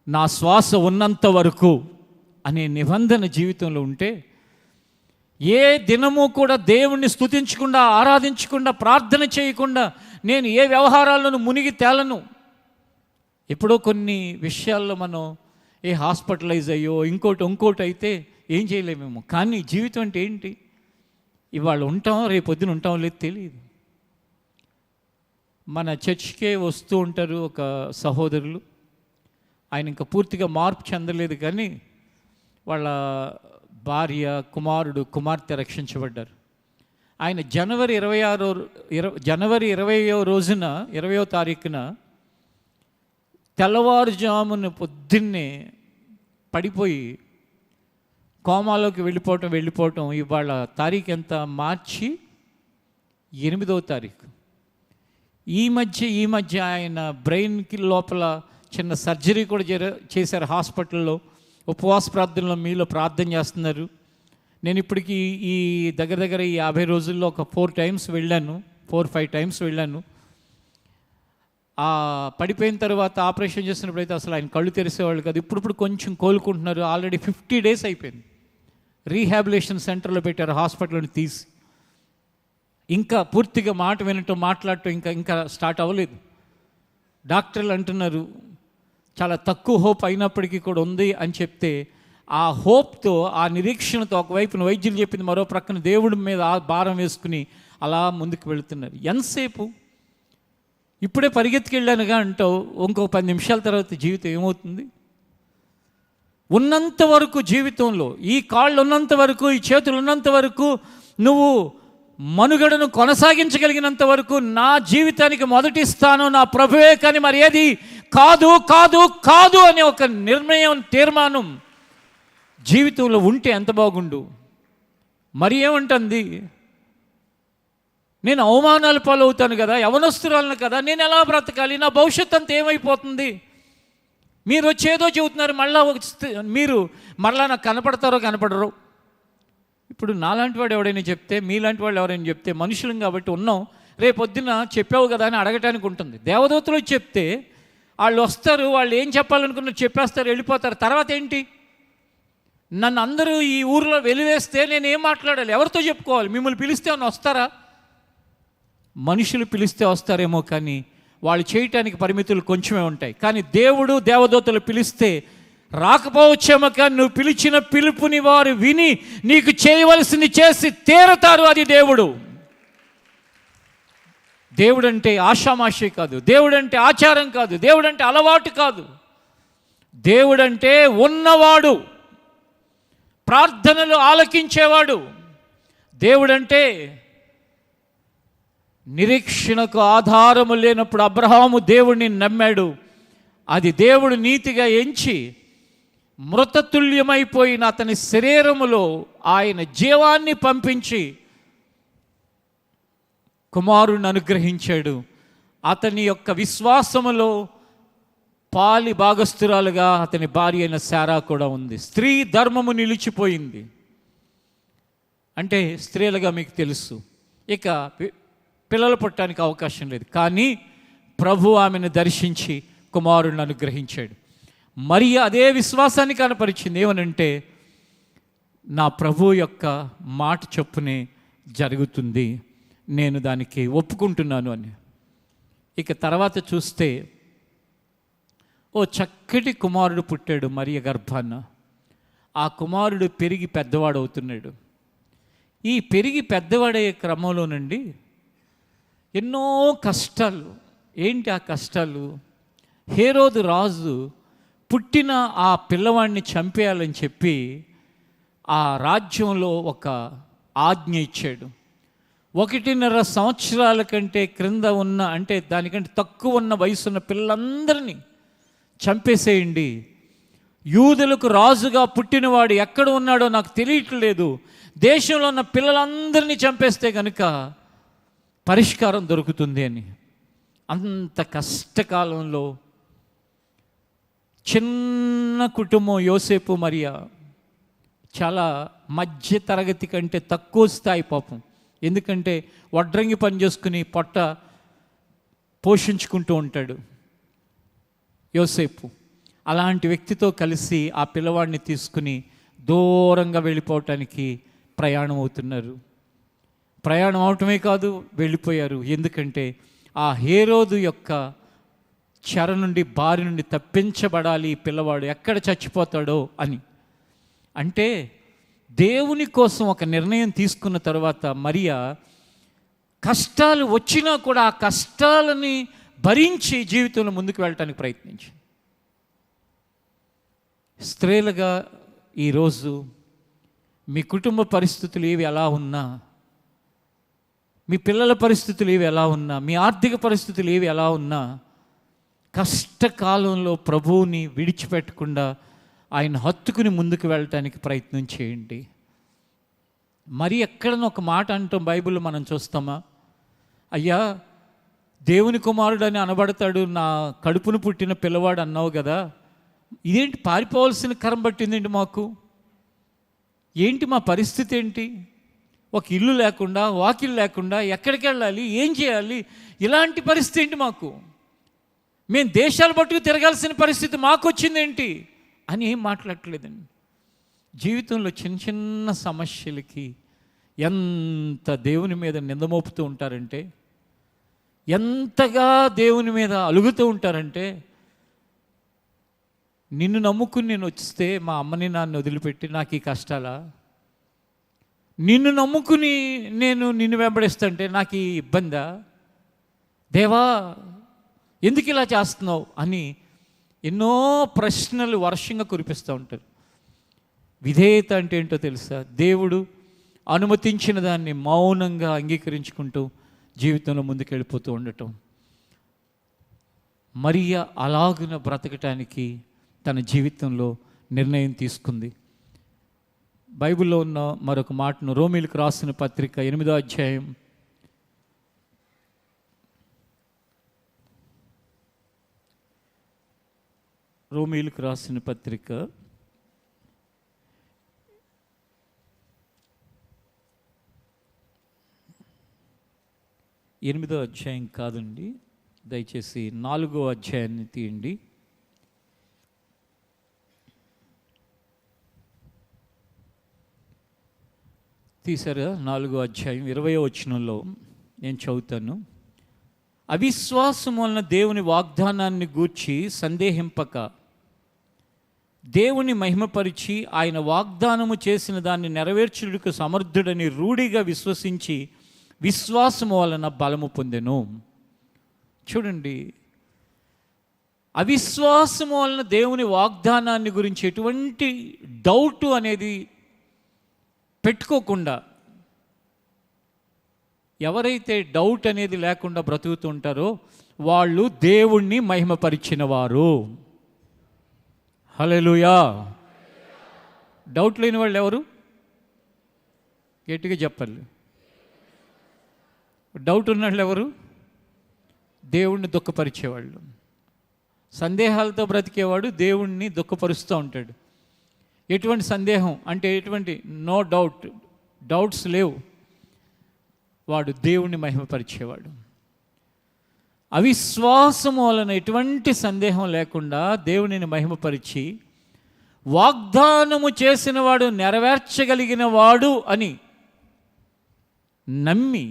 నా శ్వాస ఉన్నంత వరకు అనే నిబంధన జీవితంలో ఉంటే, ఏ దినము కూడా దేవుణ్ణి స్తుతించకుండా, ఆరాధించకుండా, ప్రార్థన చేయకుండా నేను ఏ వ్యవహారాలను మునిగి తేలను. ఎప్పుడో కొన్ని విషయాల్లో మనం ఏ హాస్పిటలైజ్ అయ్యో ఇంకోటి అయితే ఏం చేయలేమేమో. కానీ జీవితం అంటే ఏంటి? ఇవాళ ఉంటాం, రేపొద్దున ఉంటాం లేదు తెలియదు. మన చర్చ్కే వస్తూ ఉంటారు ఒక సహోదరులు, ఆయన ఇంకా పూర్తిగా మార్పు చెందలేదు, కానీ వాళ్ళ భార్య, కుమార్తె రక్షించబడ్డారు. ఆయన జనవరి 20వ రోజున, 20వ తారీఖున తెల్లవారుజామున పొద్దున్నే పడిపోయి కోమాలోకి వెళ్ళిపోవటం ఇవాళ తారీఖు ఎంత? మార్చి 8వ తారీఖు. ఈ మధ్య ఆయన బ్రెయిన్కి లోపల చిన్న సర్జరీ కూడా చేశారు హాస్పిటల్లో. ఉపవాస ప్రార్థనలో మీలో ప్రార్థన చేస్తున్నారు. నేను ఇప్పటికీ ఈ దగ్గర ఈ 50 రోజుల్లో ఒక 4-5 టైమ్స్ వెళ్ళాను. ఆ పడిపోయిన తర్వాత ఆపరేషన్ చేసినప్పుడు అయితే అసలు ఆయన కళ్ళు తెరిసేవాళ్ళు కాదు. ఇప్పుడు కొంచెం కోలుకుంటున్నారు. ఆల్రెడీ 50 days అయిపోయింది. రీహాబిలేషన్ సెంటర్లో పెట్టారు హాస్పిటల్ని తీసి. ఇంకా పూర్తిగా మాట వినటం, మాట్లాడటం ఇంకా స్టార్ట్ అవ్వలేదు. డాక్టర్లు అంటున్నారు చాలా తక్కువ హోప్ అయినప్పటికీ కూడా ఉంది అని చెప్తే, ఆ హోప్తో, ఆ నిరీక్షణతో ఒకవైపున వైద్యులు చెప్పింది, మరో ప్రక్కన దేవుడి మీద భారం వేసుకుని అలా ముందుకు వెళుతున్నారు. ఎంతసేపు? ఇప్పుడే పరిగెత్తుకెళ్ళానుగా అంటావు, ఇంకో 10 నిమిషాల తర్వాత జీవితం ఏమవుతుంది? ఉన్నంత వరకు జీవితంలో, ఈ కాళ్ళు ఉన్నంత వరకు, ఈ చేతులు ఉన్నంత వరకు, నువ్వు మనుగడను కొనసాగించగలిగినంత వరకు నా జీవితానికి మొదటి స్థానం నా ప్రభువే, కానీ మరి ఏది కాదు కాదు కాదు అనే ఒక నిర్ణయం, తీర్మానం జీవితంలో ఉంటే ఎంత బాగుండు. మరి ఏమంటుంది? నేను అవమానాలు పాలవుతాను కదా, యవనస్తురాలను కదా, నేను ఎలా బ్రతకాలి, నా భవిష్యత్తు అంతా ఏమైపోతుంది? మీరు వచ్చేదో చెబుతున్నారు, మీరు మళ్ళా నాకు కనపడరో. ఇప్పుడు నాలాంటి వాడు ఎవడైనా చెప్తే, మీలాంటి వాళ్ళు ఎవరైనా చెప్తే, మనుషులం కాబట్టి ఉన్నాం, రేపొద్దున చెప్పావు కదా అని అడగటానికి ఉంటుంది. దేవదూతలు చెప్తే వాళ్ళు వస్తారు, వాళ్ళు ఏం చెప్పాలనుకున్నారు చెప్పేస్తారు, వెళ్ళిపోతారు. తర్వాత ఏంటి? నన్ను అందరూ ఈ ఊరిలో వెలివేస్తే నేను ఏం మాట్లాడాలి? ఎవరితో చెప్పుకోవాలి? మిమ్మల్ని పిలిస్తే ఏమన్నా వస్తారా? మనుషులు పిలిస్తే వస్తారేమో, కానీ వాళ్ళు చేయటానికి పరిమితులు కొంచెమే ఉంటాయి. కానీ దేవుడు, దేవదూతలు పిలిస్తే రాకపోవచ్చేమో, కానీ నువ్వు పిలిచిన పిలుపుని వారు విని నీకు చేయవలసింది చేసి తీరతారు. అది దేవుడు. దేవుడంటే ఆషామాషి కాదు, దేవుడంటే ఆచారం కాదు, దేవుడంటే అలవాటు కాదు. దేవుడంటే ఉన్నవాడు, ప్రార్థనలు ఆలకించేవాడు. దేవుడంటే నిరీక్షణకు ఆధారము లేనప్పుడు అబ్రహాము దేవుడిని నమ్మాడు. అది దేవుడు నీతిగా ఎంచి మృతతుల్యమైపోయిన అతని శరీరములో ఆయన జీవాన్ని పంపించి కుమారుని అనుగ్రహించాడు. అతని యొక్క విశ్వాసములో పాలి భాగస్థురాలుగా అతని భార్య అయిన శారా కూడా ఉంది. స్త్రీ ధర్మము నిలిచిపోయింది. అంటే స్త్రీలుగా మీకు తెలుసు, ఇక పిల్లలు పుట్టడానికి అవకాశం లేదు. కానీ ప్రభు ఆమెను దర్శించి కుమారుడిని అనుగ్రహించాడు. మరి అదే విశ్వాసాన్ని కనపరిచింది. ఏమనంటే, నా ప్రభు యొక్క మాట చొప్పునే జరుగుతుంది, నేను దానికి ఒప్పుకుంటున్నాను అని. ఇక తర్వాత చూస్తే ఓ చక్కటి కుమారుడు పుట్టాడు మరియ గర్భాన. ఆ కుమారుడు పెరిగి పెద్దవాడు అవుతున్నాడు. ఈ పెరిగి పెద్దవాడయ్యే క్రమంలో నుండి ఎన్నో కష్టాలు. ఏంటి ఆ కష్టాలు? హేరోదు రాజు పుట్టిన ఆ పిల్లవాడిని చంపేయాలని చెప్పి ఆ రాజ్యంలో ఒక ఆజ్ఞ ఇచ్చాడు. 1.5 సంవత్సరాల కంటే క్రింద ఉన్న, అంటే దానికంటే తక్కువ ఉన్న వయసున్న పిల్లలందరినీ చంపేసేయండి. యూదులకు రాజుగా పుట్టినవాడు ఎక్కడ ఉన్నాడో నాకు తెలియట్లేదు, దేశంలో ఉన్న పిల్లలందరినీ చంపేస్తే కనుక పరిష్కారం దొరుకుతుంది అని. అంత కష్టకాలంలో చిన్న కుటుంబం యోసేపు మరియా, చాలా మధ్య తరగతి కంటే తక్కువ స్థాయి పాపం. ఎందుకంటే వడ్రంగి పని చేసుకుని పొట్ట పోషించుకుంటూ ఉంటాడు యోసేపు. అలాంటి వ్యక్తితో కలిసి ఆ పిల్లవాడిని తీసుకుని దూరంగా వెళ్ళిపోవటానికి ప్రయాణం అవుతున్నారు. ప్రయాణం అవటమే కాదు, వెళ్ళిపోయారు. ఎందుకంటే ఆ హేరోదు యొక్క చెర నుండి, బారి నుండి తప్పించబడాలి ఈ పిల్లవాడు, ఎక్కడ చచ్చిపోతాడో అని. అంటే దేవుని కోసం ఒక నిర్ణయం తీసుకున్న తర్వాత మరియా కష్టాలు వచ్చినా కూడా ఆ కష్టాలని భరించి జీవితంలో ముందుకు వెళ్ళటానికి ప్రయత్నించింది. స్త్రీలుగా ఈరోజు మీ కుటుంబ పరిస్థితులు ఏవి ఎలా ఉన్నా, మీ పిల్లల పరిస్థితులు ఏవి ఎలా ఉన్నా, మీ ఆర్థిక పరిస్థితులు ఏవి ఎలా ఉన్నా, కష్టకాలంలో ప్రభువుని విడిచిపెట్టకుండా ఆయన హత్తుకుని ముందుకు వెళ్ళటానికి ప్రయత్నం చేయండి. మరి ఎక్కడన్నా ఒక మాట అంటాం బైబిల్లో మనం చూస్తామా? అయ్యా, దేవుని కుమారుడని అనబడతాడు, నా కడుపును పుట్టిన పిల్లవాడు అన్నావు కదా, ఇదేంటి పారిపోవాల్సిన కరం పట్టిందేంటి మాకు? ఏంటి మా పరిస్థితి ఏంటి? ఒక ఇల్లు లేకుండా, వాకిల్ లేకుండా ఎక్కడికి వెళ్ళాలి, ఏం చేయాలి? ఇలాంటి పరిస్థితి ఏంటి మాకు? మేము దేశాలు పట్టుకు తిరగాల్సిన పరిస్థితి మాకు వచ్చిందేంటి అని ఏం మాట్లాడట్లేదండి. జీవితంలో చిన్న చిన్న సమస్యలకి ఎంత దేవుని మీద నిందమోపుతూ ఉంటారంటే, ఎంతగా దేవుని మీద అలుగుతూ ఉంటారంటే, నిన్ను నమ్ముకుని నేను వస్తే మా అమ్మని నాన్న వదిలిపెట్టి నాకు ఈ కష్టాలా? నిన్ను నమ్ముకుని నేను నిన్ను వెంబడిస్తుంటే నాకు ఈ ఇబ్బందా? దేవా, ఎందుకు ఇలా చేస్తున్నావు అని ఎన్నో ప్రశ్నలు వర్షంగా కురిపిస్తూ ఉంటారు. విధేయత అంటే ఏంటో తెలుసా? దేవుడు అనుమతించిన దాన్ని మౌనంగా అంగీకరించుకుంటూ జీవితంలో ముందుకెళ్ళిపోతూ ఉండటం. మరియా అలాగున బ్రతకటానికి తన జీవితంలో నిర్ణయం తీసుకుంది. బైబిల్లో ఉన్న మరొక మాటను రోమీలకు రాసిన పత్రిక 8వ అధ్యాయం 8వ అధ్యాయం కాదండి, దయచేసి 4వ అధ్యాయాన్ని తీయండి. తీసారా? 4వ అధ్యాయం 20వ వచనంలో నేను చదువుతాను. అవిశ్వాసం వలన దేవుని వాగ్దానాన్ని గూర్చి సందేహింపక దేవుని మహిమపరిచి ఆయన వాగ్దానము చేసిన దాన్ని నెరవేర్చుటకు సమర్థుడని రూఢిగా విశ్వసించి విశ్వాసము వలన బలము పొందెను. చూడండి, అవిశ్వాసము వలన దేవుని వాగ్దానాన్ని గురించి ఎటువంటి డౌట్ అనేది పెట్టుకోకుండా, ఎవరైతే డౌట్ అనేది లేకుండా బ్రతుకుతుంటారో వాళ్ళు దేవుణ్ణి మహిమపరిచిన వారు. హల్లెలూయా. డౌట్ లేని వాళ్ళు ఎవరు? గట్టిగా చెప్పాలి. డౌట్ ఉన్నవాళ్ళు ఎవరు? దేవుణ్ణి దుఃఖపరిచేవాళ్ళు. సందేహాలతో బ్రతికేవాడు దేవుణ్ణి దుఃఖపరుస్తూ ఉంటాడు. ఎటువంటి సందేహం అంటే ఎటువంటి నో డౌట్, డౌట్స్ లేవు, వాడు దేవుణ్ణి మహిమపరిచేవాడు. అవిశ్వాసము వలన ఎటువంటి సందేహం లేకుండా దేవునిని మహిమపరిచి వాగ్దానము చేసిన వాడు నెరవేర్చగలిగిన వాడు అని నమ్మి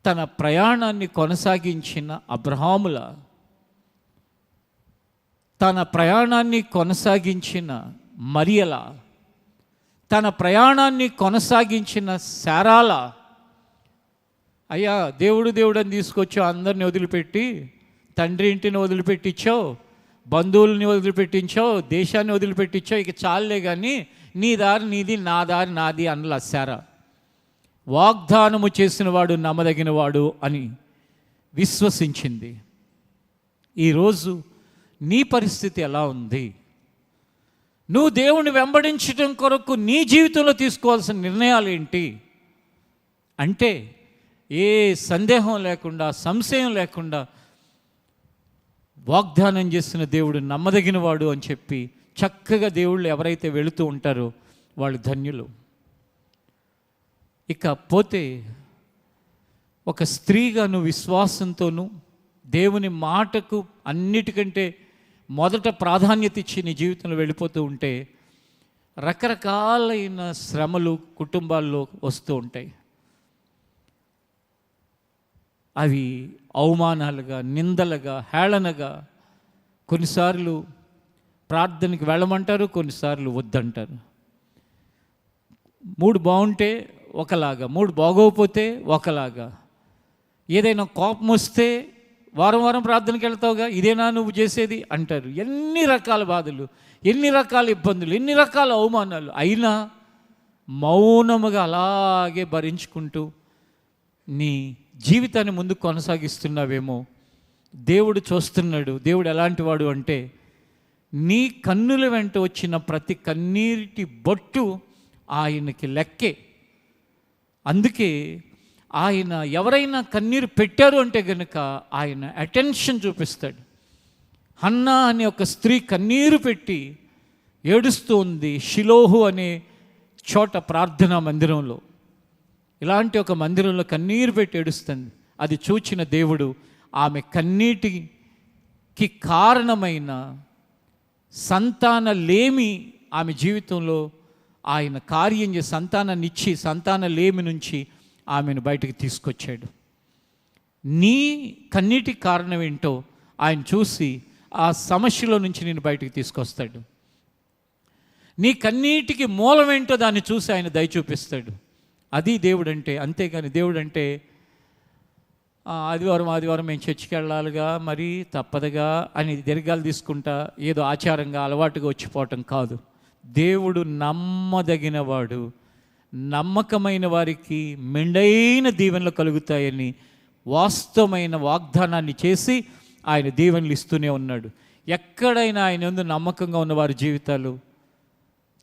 తన ప్రయాణాన్ని కొనసాగించిన అబ్రహాముల, తన ప్రయాణాన్ని కొనసాగించిన మరియల, తన ప్రయాణాన్ని కొనసాగించిన శారాల, అయ్యా దేవుడు దేవుడు అని తీసుకొచ్చావు, అందరిని వదిలిపెట్టి, తండ్రి ఇంటిని వదిలిపెట్టించావు, బంధువుల్ని వదిలిపెట్టించావు, దేశాన్ని వదిలిపెట్టించావు, ఇక చాలులే కానీ నీ దారి నీది, నా దారి నాది అనలా శారా. వాగ్దానము చేసిన వాడు నమ్మదగిన వాడు అని విశ్వసించింది. ఈరోజు నీ పరిస్థితి ఎలా ఉంది? నువ్వు దేవుని వెంబడించడం కొరకు నీ జీవితంలో తీసుకోవాల్సిన నిర్ణయాలు ఏంటి అంటే, ఏ సందేహం లేకుండా, సంశయం లేకుండా వాగ్దానం చేసిన దేవుడు నమ్మదగిన వాడు అని చెప్పి చక్కగా దేవుళ్ళు ఎవరైతే వెళుతూ ఉంటారో వాళ్ళు ధన్యులు. ఇక పోతే ఒక స్త్రీగా నువ్వు విశ్వాసంతోనూ దేవుని మాటకు అన్నిటికంటే మొదట ప్రాధాన్యత ఇచ్చి నీ జీవితంలో వెళ్ళిపోతూ ఉంటే రకరకాలైన శ్రమలు కుటుంబాల్లో వస్తూ ఉంటాయి. అవి అవమానాలుగా, నిందలుగా, హేళనగా, కొన్నిసార్లు ప్రార్థనకి వెళ్ళమంటారు, కొన్నిసార్లు వద్దంటారు. మూడు బాగుంటే ఒకలాగా, మూడు బాగోకపోతే ఒకలాగా. ఏదైనా కోపం వస్తే వారం వారం ప్రార్థనకి వెళ్తావుగా, ఇదేనా నువ్వు చేసేది అంటారు. ఎన్ని రకాల బాధలు, ఎన్ని రకాల ఇబ్బందులు, ఎన్ని రకాల అవమానాలు, అయినా మౌనముగా అలాగే భరించుకుంటూ నీ జీవితాన్ని ముందుకు కొనసాగిస్తున్నావేమో. దేవుడు చూస్తున్నాడు. దేవుడు ఎలాంటి వాడు అంటే, నీ కన్నుల వెంట వచ్చిన ప్రతి కన్నీటి బొట్టు ఆయనకి లెక్కే. అందుకే ఆయన ఎవరైనా కన్నీరు పెట్టారు అంటే కనుక ఆయన అటెన్షన్ చూపిస్తాడు. హన్నా అనే ఒక స్త్రీ కన్నీరు పెట్టి ఏడుస్తూ ఉంది షిలోహు అనే చోట, ప్రార్థనా మందిరంలో. ఇలాంటి ఒక మందిరంలో కన్నీరు పెట్టి ఏడుస్తుంది. అది చూచిన దేవుడు ఆమె కన్నీటికి కారణమైన సంతాన లేమి ఆమె జీవితంలో ఆయన కార్యం చేసి సంతానాన్ని ఇచ్చి సంతాన లేమి నుంచి ఆమెను బయటకు తీసుకొచ్చాడు. నీ కన్నీటికి కారణం ఏంటో ఆయన చూసి ఆ సమస్యలో నుంచి నేను బయటకు తీసుకొస్తాడు. నీ కన్నీటికి మూలం ఏంటో దాన్ని చూసి ఆయన దయ చూపిస్తాడు. అది దేవుడు అంటే. అంతేగాని దేవుడు అంటే ఆదివారం మేము చర్చికి వెళ్ళాలిగా, మరి తప్పదుగా అని దీర్ఘాలు తీసుకుంటా ఏదో ఆచారంగా అలవాటుగా వచ్చిపోవటం కాదు. దేవుడు నమ్మదగినవాడు. నమ్మకమైన వారికి మెండైన దీవెనలు కలుగుతాయని వాస్తవమైన వాగ్దానాన్ని చేసి ఆయన దీవెనలు ఇస్తూనే ఉన్నాడు. ఎక్కడైనా ఆయన యందు నమ్మకంగా ఉన్న వారి జీవితాలు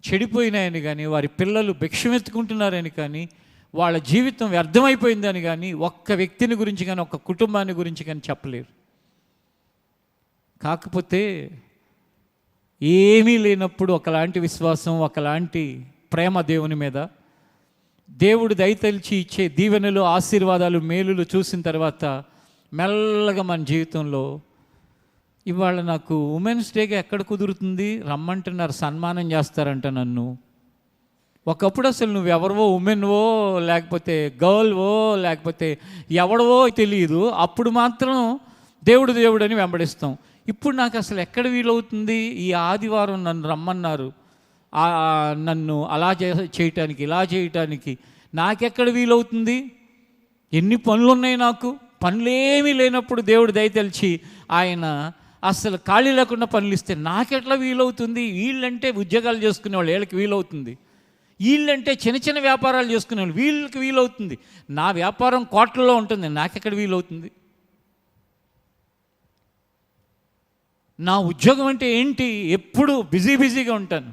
చెడిపోయినాయని కానీ, వారి పిల్లలు భిక్షమెత్తుకుంటున్నారని కానీ, వాళ్ళ జీవితం వ్యర్థమైపోయిందని కానీ ఒక్క వ్యక్తిని గురించి కానీ ఒక్క కుటుంబాన్ని గురించి కానీ చెప్పలేరు. కాకపోతే ఏమీ లేనప్పుడు ఒకలాంటి విశ్వాసం, ఒకలాంటి ప్రేమ దేవుని మీద, దేవుడు దయతలిచి ఇచ్చే దీవెనలు, ఆశీర్వాదాలు, మేలులు చూసిన తర్వాత మెల్లగా మన జీవితంలో ఇవాళ నాకు ఉమెన్స్ డేగా ఎక్కడ కుదురుతుంది, రమ్మంటున్నారు, సన్మానం చేస్తారంట నన్ను. ఒకప్పుడు అసలు నువ్వు ఎవరివో, ఉమెన్వో లేకపోతే గర్ల్వో లేకపోతే ఎవడవో తెలియదు. అప్పుడు మాత్రం దేవుడు అని వెంబడిస్తాం. ఇప్పుడు నాకు అసలు ఎక్కడ వీలవుతుంది, ఈ ఆదివారం నన్ను రమ్మన్నారు, నన్ను అలా చేయటానికి ఇలా చేయటానికి నాకెక్కడ వీలవుతుంది? ఎన్ని పనులు ఉన్నాయి నాకు. పనులేమీ లేనప్పుడు దేవుడు దయతలిచి ఆయన అసలు ఖాళీ లేకుండా పనులు ఇస్తే నాకెట్లా వీలవుతుంది? వీళ్ళంటే ఉద్యోగాలు చేసుకునే వాళ్ళు, వీళ్ళకి వీలవుతుంది. వీళ్ళంటే చిన్న చిన్న వ్యాపారాలు చేసుకునే వాళ్ళు, వీళ్ళకి వీలవుతుంది. నా వ్యాపారం కోట్లలో ఉంటుంది, నాకెక్కడ వీలవుతుంది? నా ఉద్యోగం అంటే ఏంటి, ఎప్పుడు బిజీగా ఉంటాను.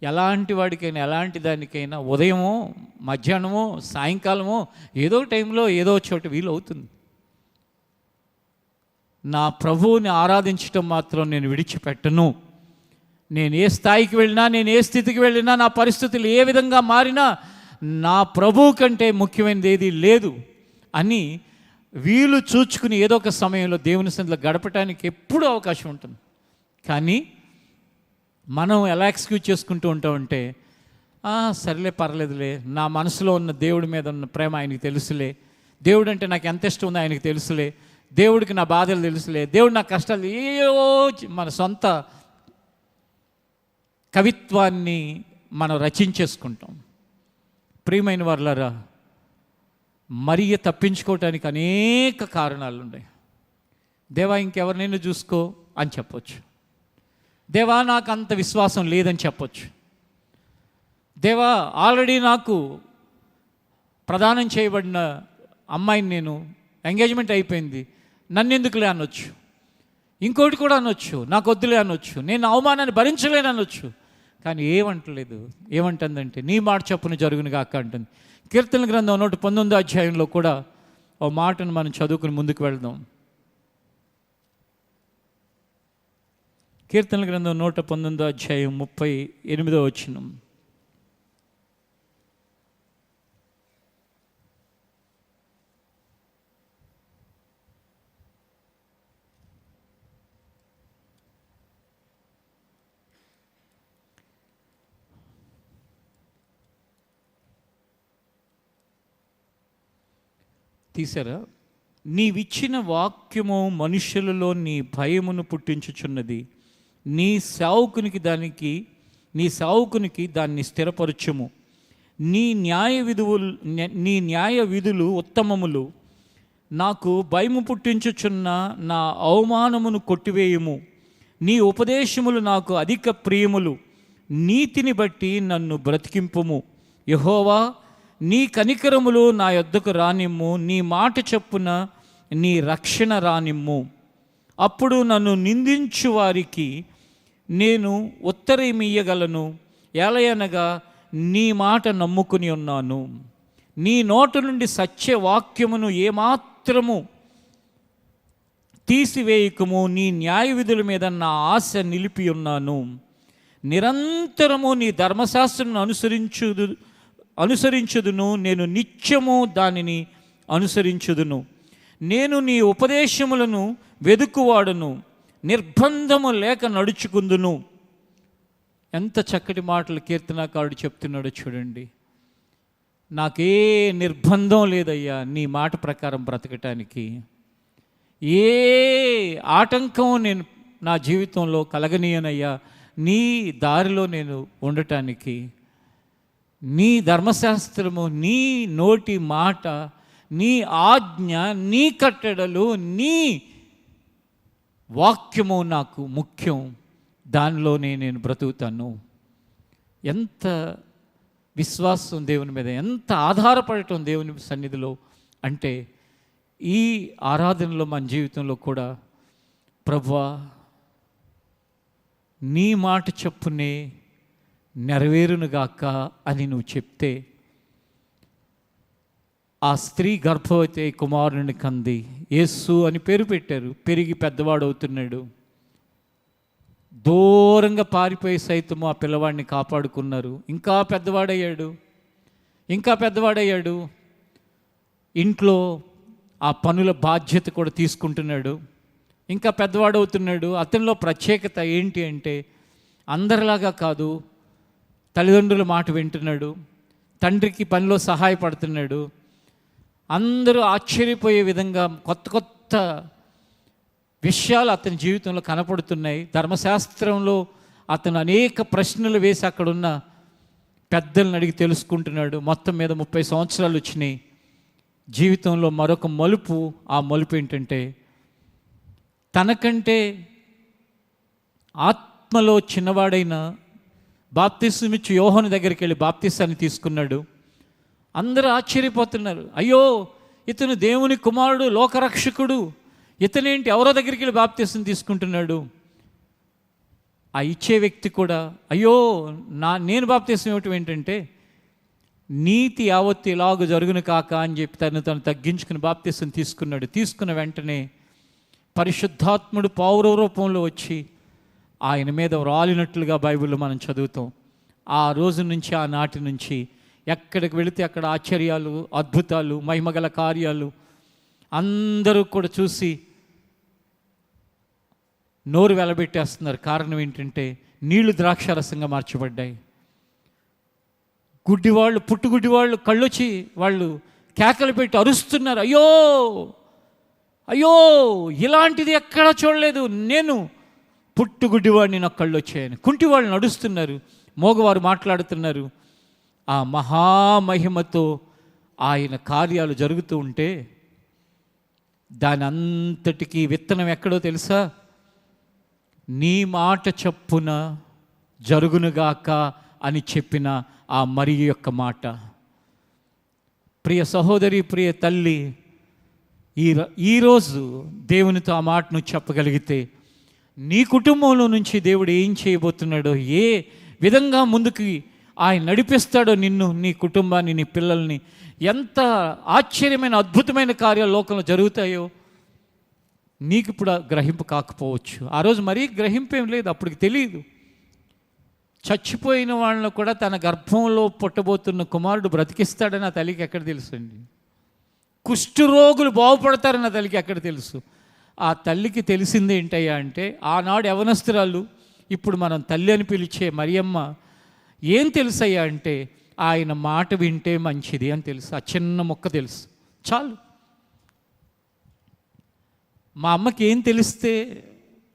ఎలాంటి వాడికైనా ఎలాంటి దానికైనా ఉదయమో మధ్యాహ్నమో సాయంకాలమో ఏదో టైంలో ఏదో చోట వీలవుతుంది. నా ప్రభువుని ఆరాధించటం మాత్రం నేను విడిచిపెట్టను. నేను ఏ స్థాయికి వెళ్ళినా, నేను ఏ స్థితికి వెళ్ళినా, నా పరిస్థితులు ఏ విధంగా మారినా నా ప్రభువు కంటే ముఖ్యమైనది ఏది లేదు అని వీలు చూచుకుని ఏదో ఒక సమయంలో దేవుని సన్నిధిలో గడపటానికి ఎప్పుడూ అవకాశం ఉంటుంది. కానీ మనం ఎలా ఎక్స్క్యూజ్ చేసుకుంటూ ఉంటామంటే, సరేలే పర్లేదులే, నా మనసులో ఉన్న దేవుడి మీద ఉన్న ప్రేమ ఆయనకి తెలుసులే, దేవుడు అంటే నాకు ఎంత ఇష్టం ఉందో ఆయనకి తెలుసులే, దేవుడికి నా బాధలు తెలుసులే, దేవుడు నా కష్టాలు ఏవో మన సొంత కవిత్వాన్ని మనం రచించేసుకుంటాం. ప్రియమైన వారులారా, మరియ తప్పించుకోవటానికి అనేక కారణాలు ఉన్నాయి. దేవా ఇంకెవరినైనా చూసుకో అని చెప్పొచ్చు. దేవా నాకు అంత విశ్వాసం లేదని చెప్పొచ్చు. దేవా ఆల్రెడీ నాకు ప్రదానం చేయబడిన అమ్మాయిని, నేను ఎంగేజ్మెంట్ అయిపోయింది, నన్నెందుకులే అనొచ్చు. ఇంకోటి కూడా అనొచ్చు, నాకు వద్దులే అనొచ్చు, నేను అవమానాన్ని భరించలేను అనొచ్చు. కానీ ఏమంటలేదు. ఏమంటుందంటే, నీ మాట చొప్పున జరుగును గాక అంటుంది. కీర్తన గ్రంథం 119 అధ్యాయంలో కూడా ఓ మాటను మనం చదువుకుని ముందుకు వెళ్దాం. కీర్తన గ్రంథం 119 అధ్యాయం 38వ వచనం. తీసారా? నీవిచ్చిన వాక్యము మనుషులలో నీ భయమును పుట్టించుచున్నది. నీ సేవకునికి దాన్ని స్థిరపరచుము. నీ న్యాయ విధులు ఉత్తమములు. నాకు భయము పుట్టించుచున్న నా అవమానమును కొట్టివేయుము. నీ ఉపదేశములు నాకు అధిక ప్రియములు. నీతిని బట్టి నన్ను బ్రతికింపుము. యెహోవా, నీ కనికరములు నా యొద్దకు రానిమ్ము. నీ మాట చొప్పున నీ రక్షణ రానిమ్ము. అప్పుడు నన్ను నిందించు వారికి నేను ఉత్తరమియ్యగలను, ఏలయనగా నీ మాట నమ్ముకుని ఉన్నాను. నీ నోట నుండి సత్యవాక్యమును ఏమాత్రము తీసివేయకము, నీ న్యాయ విధుల మీద నా ఆశ నిలిపి ఉన్నాను. నిరంతరము నీ ధర్మశాస్త్రం అనుసరించుదును, నేను నిత్యము దానిని అనుసరించుదును. నేను నీ ఉపదేశములను వెదుకువాడును, నిర్బంధము లేక నడుచుకుందును. ఎంత చక్కటి మాటలు కీర్తనాకారుడు చెప్తున్నాడో చూడండి. నాకే నిర్బంధం లేదయ్యా నీ మాట ప్రకారం బ్రతకటానికి. ఏ ఆటంకం నేను నా జీవితంలో కలగనీయనయ్యా నీ దారిలో నేను ఉండటానికి. నీ ధర్మశాస్త్రము, నీ నోటి మాట, నీ ఆజ్ఞ, నీ కట్టడలు, నీ వాక్యము నాకు ముఖ్యం. దానిలోనే నేను బ్రతుకుతాను. ఎంత విశ్వాసం దేవుని మీద, ఎంత ఆధారపడటం దేవుని సన్నిధిలో అంటే ఈ ఆరాధనలో మన జీవితంలో కూడా ప్రభువా నీ మాట చొప్పునే నెరవేరునుగాక అని నువ్వు చెప్తే, ఆ స్త్రీ గర్భవతి కుమారుని కంది, యేసు అని పేరు పెట్టారు. పెరిగి పెద్దవాడవుతున్నాడు. దూరంగా పారిపోయి సైతము ఆ పిల్లవాడిని కాపాడుకున్నారు. ఇంకా పెద్దవాడయ్యాడు. ఇంట్లో ఆ పనుల బాధ్యత కూడా తీసుకుంటున్నాడు. ఇంకా పెద్దవాడవుతున్నాడు. అతనిలో ప్రత్యేకత ఏంటి అంటే అందరిలాగా కాదు, తల్లిదండ్రుల మాట వింటున్నాడు, తండ్రికి పనిలో సహాయపడుతున్నాడు. అందరూ ఆశ్చర్యపోయే విధంగా కొత్త విషయాలు అతని జీవితంలో కనపడుతున్నాయి. ధర్మశాస్త్రంలో అతను అనేక ప్రశ్నలు వేసి అక్కడున్న పెద్దలను అడిగి తెలుసుకుంటున్నాడు. మొత్తం మీద 30 సంవత్సరాలు వచ్చినాయి. జీవితంలో మరొక మలుపు. ఆ మలుపు ఏంటంటే తనకంటే ఆత్మలో చిన్నవాడైన బాప్తిస్మిచ్చు యోహాను దగ్గరికి వెళ్ళి బాప్తిసాన్ని తీసుకున్నాడు. అందరూ ఆశ్చర్యపోతున్నారు. అయ్యో, ఇతను దేవుని కుమారుడు, లోకరక్షకుడు, ఇతనేంటి ఎవరో దగ్గరికి వెళ్ళి బాప్తిసం తీసుకుంటున్నాడు. ఆ ఇచ్చే వ్యక్తి కూడా అయ్యో నేను బాప్తిసం ఇవ్వటం ఏంటంటే నీతి యావత్తు ఇలాగ జరుగును కాక అని చెప్పి తను తగ్గించుకుని బాప్తిసం తీసుకున్నాడు. తీసుకున్న వెంటనే పరిశుద్ధాత్ముడు పౌర రూపంలో వచ్చి ఆయన మీద రాలినట్లుగా బైబిల్లో మనం చదువుతాం. ఆ రోజు నుంచి, ఆనాటి నుంచి ఎక్కడికి వెళితే అక్కడ ఆశ్చర్యాలు, అద్భుతాలు, మహిమగల కార్యాలు అందరూ కూడా చూసి నోరు వెలబెట్టేస్తున్నారు. కారణం ఏంటంటే నీళ్లు ద్రాక్షారసంగా మార్చబడ్డాయి. గుడ్డివాళ్ళు, పుట్టుగుడ్డివాళ్ళు కళ్ళొచ్చి వాళ్ళు కేకలు పెట్టి అరుస్తున్నారు. అయ్యో అయ్యో, ఇలాంటిది ఎక్కడా చూడలేదు, నేను పుట్టుగుడ్డివాడిని, నాకు కళ్ళు వచ్చాయని. కుంటివాళ్ళు నడుస్తున్నారు, మోగవారు మాట్లాడుతున్నారు. ఆ మహామహిమతో ఆయన కార్యాలు జరుగుతూ ఉంటే దాని అంతటికీ విత్తనం ఎక్కడో తెలుసా? నీ మాట చొప్పున జరుగునుగాక అని చెప్పిన ఆ మరియ యొక్క మాట. ప్రియ సహోదరి, ప్రియ తల్లి, ఈరోజు దేవునితో ఆ మాటను చెప్పగలిగితే నీ కుటుంబంలో నుంచి దేవుడు ఏం చేయబోతున్నాడో, ఏ విధంగా ముందుకు ఆయన నడిపిస్తాడో నిన్ను, నీ కుటుంబాన్ని, నీ పిల్లల్ని, ఎంత ఆశ్చర్యమైన అద్భుతమైన కార్యాలు లోకంలో జరుగుతాయో నీకు ఇప్పుడు గ్రహింపు కాకపోవచ్చు. ఆ రోజు మరీ గ్రహింపేం లేదు, అప్పటికి తెలియదు. చచ్చిపోయిన వాళ్ళను కూడా తన గర్భంలో పుట్టబోతున్న కుమారుడు బ్రతికిస్తాడని ఆ తల్లికి ఎక్కడ తెలుసండి? కుష్ఠరోగులు బాగుపడతారని ఆ తల్లికి ఎక్కడ తెలుసు? ఆ తల్లికి తెలిసింది ఏంటయ్యా అంటే, ఆనాడు యవనస్తురాలు, ఇప్పుడు మనం తల్లి అని పిలిచే మరియమ్మ ఏం తెలుసయ్యా అంటే ఆయన మాట వింటే మంచిది అని తెలుసు. ఆ చిన్న మొక్క తెలుసు, చాలు. మా అమ్మకి ఏం తెలిస్తే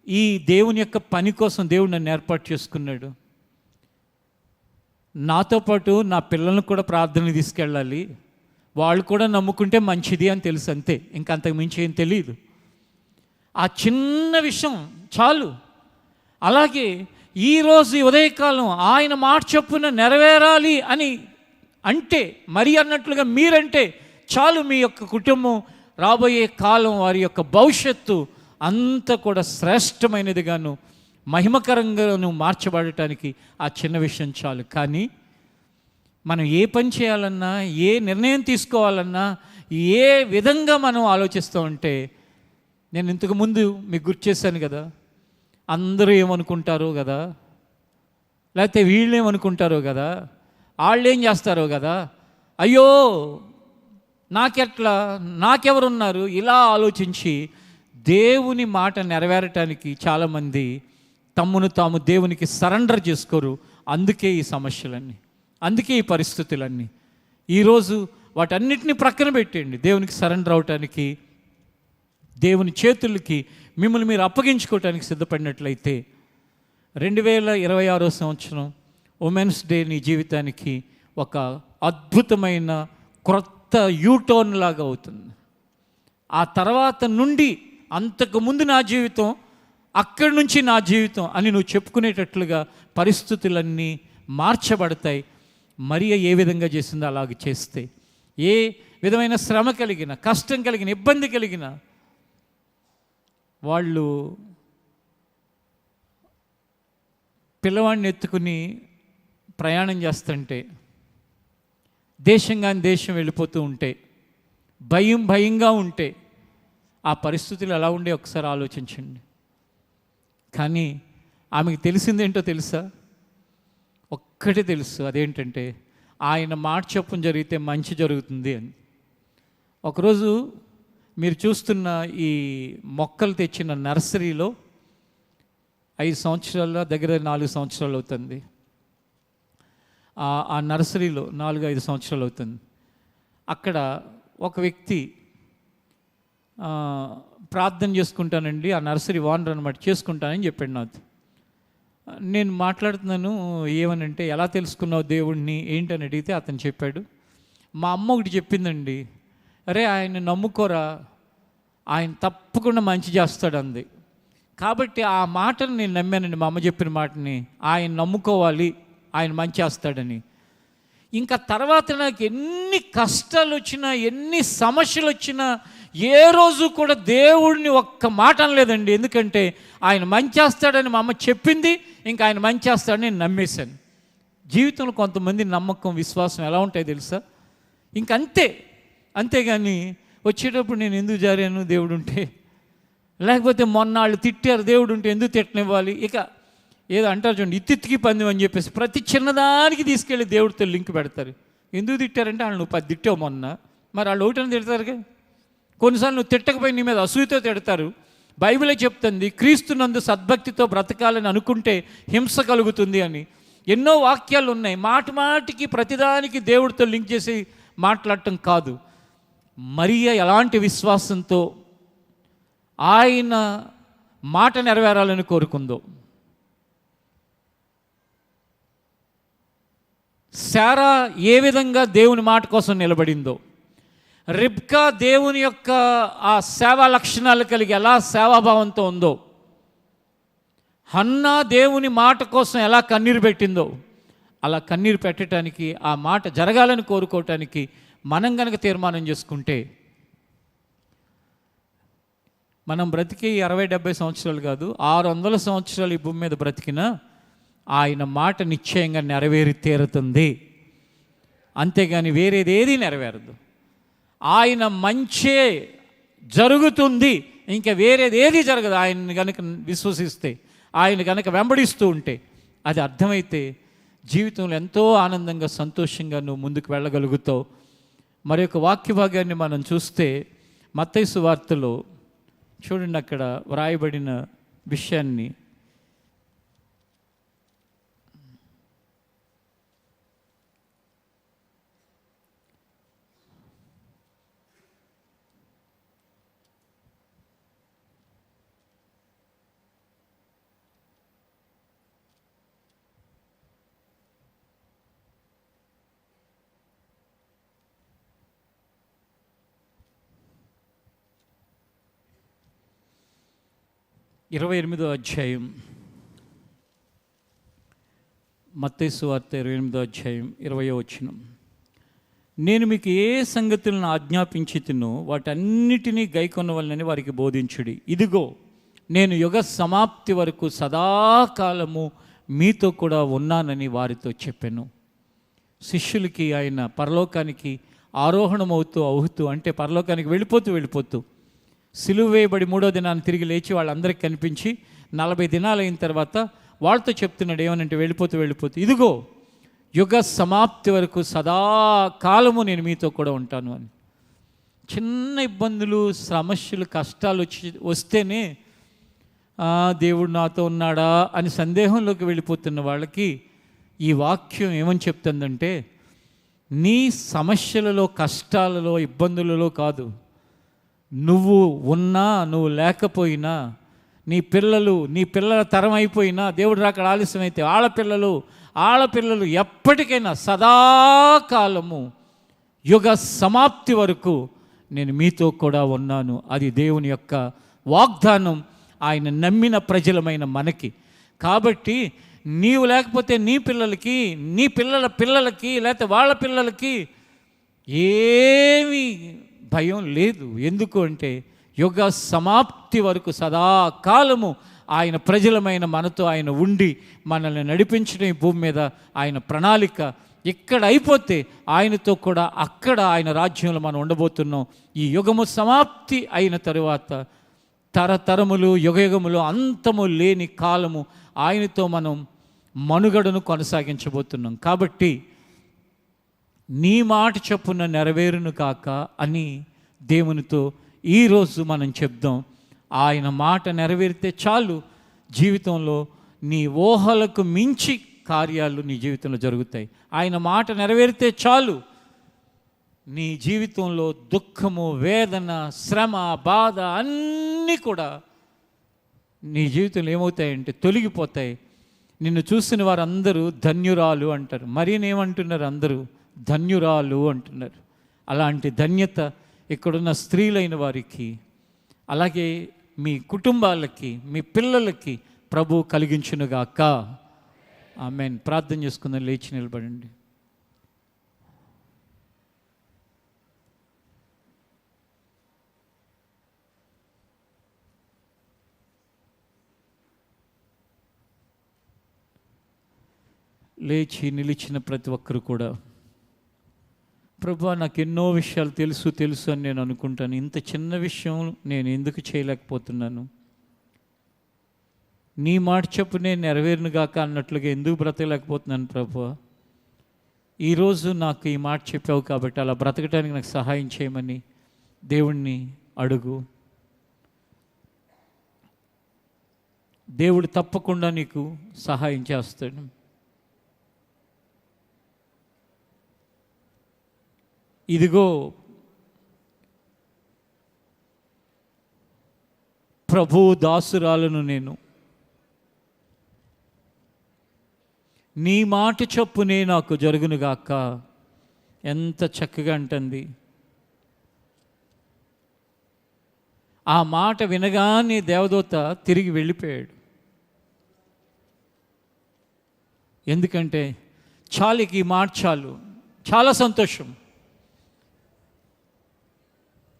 ఈ దేవుని యొక్క పని కోసం దేవుడు నన్ను ఏర్పాటు చేసుకున్నాడు. నాతో పాటు నా పిల్లలను కూడా ప్రార్థనకి తీసుకెళ్ళాలి, వాళ్ళు కూడా నమ్ముకుంటే మంచిది అని తెలుసు, అంతే. ఇంకా అంతకు మించి ఏం తెలియదు. ఆ చిన్న విషయం చాలు. అలాగే ఈరోజు ఉదయకాలం ఆయన మాట చొప్పున నెరవేరాలి అని అంటే, మరి అన్నట్లుగా మీరంటే చాలు. మీ యొక్క కుటుంబం, రాబోయే కాలం, వారి యొక్క భవిష్యత్తు అంతా కూడా శ్రేష్టమైనదిగాను మహిమకరంగా నువ్వు మార్చబడటానికి ఆ చిన్న విషయం చాలు. కానీ మనం ఏ పని చేయాలన్నా, ఏ నిర్ణయం తీసుకోవాలన్నా, ఏ విధంగా మనం ఆలోచిస్తూ ఉంటే, నేను ఇంతకుముందు మీకు గుర్తు చేశాను కదా, అందరూ ఏమనుకుంటారో కదా, లేకపోతే వీళ్ళు ఏమనుకుంటారో కదా, వాళ్ళు ఏం చేస్తారో కదా, అయ్యో నాకెట్లా, నాకెవరున్నారు, ఇలా ఆలోచించి దేవుని మాట నెరవేరటానికి చాలామంది తమ్మును తాము దేవునికి సరెండర్ చేసుకోరు. అందుకే ఈ సమస్యలన్నీ, అందుకే ఈ పరిస్థితులన్నీ. ఈరోజు వాటన్నిటిని ప్రక్కన పెట్టండి. దేవునికి సరెండర్ అవటానికి, దేవుని చేతులకి మిమ్మల్ని మీరు అప్పగించుకోవటానికి సిద్ధపడినట్లయితే 2026 సంవత్సరం ఉమెన్స్ డే నీ జీవితానికి ఒక అద్భుతమైన క్రొత్త యూటర్న్ లాగా అవుతుంది. ఆ తర్వాత నుండి అంతకుముందు నా జీవితం, అక్కడి నుంచి నా జీవితం అని నువ్వు చెప్పుకునేటట్లుగా పరిస్థితులన్నీ మార్చబడతాయి. మరియ ఏ విధంగా చేసిందో అలాగ చేస్తే, ఏ విధమైన శ్రమ కలిగిన, కష్టం కలిగిన, ఇబ్బంది కలిగిన వాళ్ళు పిల్లవాడిని ఎత్తుకుని ప్రయాణం చేస్తుంటే, దేశం కాని దేశం వెళ్ళిపోతూ ఉంటే, భయంగా ఉంటే, ఆ పరిస్థితులు ఎలా ఉండే ఒకసారి ఆలోచించండి. కానీ ఆమెకు తెలిసిందేంటో తెలుసా? ఒక్కటే తెలుసు, అదేంటంటే ఆయన మాట చొప్పున జరిగితే మంచి జరుగుతుంది అని. ఒకరోజు మీరు చూస్తున్న ఈ మొక్కలు తెచ్చిన నర్సరీలో 5 సంవత్సరాల దగ్గర 4 సంవత్సరాలు అవుతుంది. ఆ నర్సరీలో 4-5 సంవత్సరాలు అవుతుంది. అక్కడ ఒక వ్యక్తి ప్రార్థన చేసుకుంటానండి, ఆ నర్సరీ ఓనర్ అనమాట, చేసుకుంటానని చెప్పాడు నాతో. నేను మాట్లాడుతున్నాను, ఏమనంటే ఎలా తెలుసుకున్నావు దేవుడిని ఏంటని అడిగితే అతను చెప్పాడు, మా అమ్మ ఒకటి చెప్పిందండి, అరే ఆయన నమ్ముకోరా, ఆయన తప్పకుండా మంచి చేస్తాడు అంది. కాబట్టి ఆ మాటను నేను నమ్మానండి, మా అమ్మ చెప్పిన మాటని, ఆయన నమ్ముకోవాలి, ఆయన మంచి చేస్తాడని. ఇంకా తర్వాత నాకు ఎన్ని కష్టాలు వచ్చినా, ఎన్ని సమస్యలు వచ్చినా, ఏ రోజు కూడా దేవుడిని ఒక్క మాట అనలేదండి. ఎందుకంటే ఆయన మంచి చేస్తాడని మా అమ్మ చెప్పింది, ఇంకా ఆయన మంచి చేస్తాడని నేను నమ్మేశాను. జీవితంలో కొంతమంది నమ్మకం, విశ్వాసం ఎలా ఉంటాయో తెలుసా? ఇంకంతే. అంతేగాని వచ్చేటప్పుడు నేను ఎందుకు జారాను దేవుడు ఉంటే, లేకపోతే మొన్న వాళ్ళు తిట్టారు దేవుడు ఉంటే ఎందుకు తిట్టనివ్వాలి, ఇక ఏదో అంటారు చూడండి, ఇత్తికి పందెం అని చెప్పేసి ప్రతి చిన్నదానికి తీసుకెళ్ళి దేవుడితో లింక్ పెడతారు. ఎందుకు తిట్టారంటే వాళ్ళు నువ్వు 10 తిట్టావు మొన్న, మరి వాళ్ళు ఒకటని తిడతారుగా. కొన్నిసార్లు నువ్వు తిట్టకపోయి నీ మీద అసూయతో తిడతారు. బైబిలే చెప్తుంది, క్రీస్తునందు సద్భక్తితో బ్రతకాలని అనుకుంటే హింస కలుగుతుంది అని. ఎన్నో వాక్యాలు ఉన్నాయి. మాటికి ప్రతిదానికి దేవుడితో లింక్ చేసి మాట్లాడటం కాదు. మరియ ఎలాంటి విశ్వాసంతో ఆయన మాట నెరవేరాలని కోరుకుందో, శారా ఏ విధంగా దేవుని మాట కోసం నిలబడిందో, రిబ్కా దేవుని యొక్క ఆ సేవా లక్షణాలు కలిగి ఎలా సేవాభావంతో ఉందో, హన్నా దేవుని మాట కోసం ఎలా కన్నీరు పెట్టిందో, అలా కన్నీరు పెట్టడానికి, ఆ మాట జరగాలని కోరుకోవటానికి మనం కనుక తీర్మానం చేసుకుంటే, మనం బ్రతికి 60-70 సంవత్సరాలు కాదు, 600 సంవత్సరాలు ఈ భూమి మీద బ్రతికినా ఆయన మాట నిశ్చయంగా నెరవేరి తీరుతుంది. అంతేగాని వేరేదేది నెరవేరదు. ఆయన మంచే జరుగుతుంది, ఇంకా వేరేదేది జరగదు. ఆయన్ని కనుక విశ్వసిస్తే, ఆయన కనుక వెంబడిస్తూ ఉంటే, అది అర్థమైతే జీవితంలో ఎంతో ఆనందంగా, సంతోషంగా నువ్వు ముందుకు వెళ్ళగలుగుతావు. మరి ఒక వాక్య భాగాన్ని మనం చూస్తే మత్తయి సువార్తలో చూడండి, అక్కడ వ్రాయబడిన విషయాన్ని. ఇరవై 28వ అధ్యాయం, మత్తయి సువార్త 28వ అధ్యాయం 20వ వచనం. నేను మీకు ఏ సంగతులను ఆజ్ఞాపించి తినో వాటన్నిటినీ గైకొనవలనని వారికి బోధించుడి. ఇదిగో నేను యుగ సమాప్తి వరకు సదాకాలము మీతో కూడా ఉన్నానని వారితో చెప్పాను. శిష్యులకి ఆయన పరలోకానికి అవుతూ అంటే పరలోకానికి వెళ్ళిపోతూ సిలువ వేయబడి 3వ దినాన్ని తిరిగి లేచి వాళ్ళందరికీ కనిపించి 40 దినాలు అయిన తర్వాత వాళ్ళతో చెప్తున్నాడు ఏమనంటే వెళ్ళిపోతూ ఇదిగో యుగ సమాప్తి వరకు సదాకాలము నేను మీతో కూడా ఉంటాను అని. చిన్న ఇబ్బందులు, సమస్యలు, కష్టాలు వస్తేనే దేవుడు నాతో ఉన్నాడా అని సందేహంలోకి వెళ్ళిపోతున్న వాళ్ళకి ఈ వాక్యం ఏమని చెప్తుందంటే, నీ సమస్యలలో, కష్టాలలో, ఇబ్బందులలో కాదు, నువ్వు ఉన్నా నువ్వు లేకపోయినా, నీ పిల్లల తరం అయిపోయినా, దేవుడు రాకడ ఆలస్యమైతే ఆడపిల్లలు ఎప్పటికైనా సదాకాలము యుగ సమాప్తి వరకు నేను మీతో కూడా ఉన్నాను. అది దేవుని యొక్క వాగ్దానం ఆయన నమ్మిన ప్రజలమైన మనకి. కాబట్టి నీవు లేకపోతే నీ పిల్లలకి, నీ పిల్లలకి లేకపోతే వాళ్ళ పిల్లలకి ఏమీ భయం లేదు. ఎందుకు అంటే యుగ సమాప్తి వరకు సదాకాలము ఆయన ప్రజలమైన మనతో ఆయన ఉండి మనల్ని నడిపించడం ఈ భూమి మీద ఆయన ప్రణాళిక. ఇక్కడ అయిపోతే ఆయనతో కూడా అక్కడ ఆయన రాజ్యంలో మనం ఉండబోతున్నాం. ఈ యుగము సమాప్తి అయిన తరువాత తరతరములు, యుగయుగములు, అంతము లేని కాలము ఆయనతో మనం మనుగడను కొనసాగించబోతున్నాం. కాబట్టి నీ మాట చొప్పున నెరవేరును కాక అని దేవునితో ఈరోజు మనం చెప్దాం. ఆయన మాట నెరవేరితే చాలు, జీవితంలో నీ ఊహలకు మించి కార్యాలు నీ జీవితంలో జరుగుతాయి. ఆయన మాట నెరవేరితే చాలు, నీ జీవితంలో దుఃఖము, వేదన, శ్రమ, బాధ అన్నీ కూడా నీ జీవితంలో ఏమవుతాయంటే తొలగిపోతాయి. నిన్ను చూసిన వారందరూ ధన్యురాలు అంటారు. మరీనేమంటున్నారు? అందరూ ధన్యురాలు అంటున్నారు. అలాంటి ధన్యత ఇక్కడున్న స్త్రీలైన వారికి, అలాగే మీ కుటుంబాలకి, మీ పిల్లలకి ప్రభు కలిగించునుగాక. ఆమేన్. ప్రార్థన చేసుకుందాం. లేచి నిలబడండి. లేచి నిలిచిన ప్రతి ఒక్కరు కూడా, ప్రభువా నాకు ఎన్నో విషయాలు తెలుసు అని నేను అనుకుంటాను. ఇంత చిన్న విషయం నేను ఎందుకు చేయలేకపోతున్నాను? నీ మాట చెప్పునే నెరవేరునుగాక అన్నట్లుగా ఎందుకు బ్రతకలేకపోతున్నాను ప్రభువా? ఈరోజు నాకు ఈ మాట చెప్పావు కాబట్టి అలా బ్రతకడానికి నాకు సహాయం చేయమని దేవుణ్ణి అడుగు. దేవుడు తప్పకుండా నీకు సహాయం చేస్తాడు. ఇదిగో ప్రభు దాసురాలను నేను, నీ మాట చొప్పునే నాకు జరుగునుగాక. ఎంత చక్కగా అంటుంది. ఆ మాట వినగానే దేవదూత తిరిగి వెళ్ళిపోయాడు. ఎందుకంటే చాలుకి ఈ మాట చాలు, చాలా సంతోషం.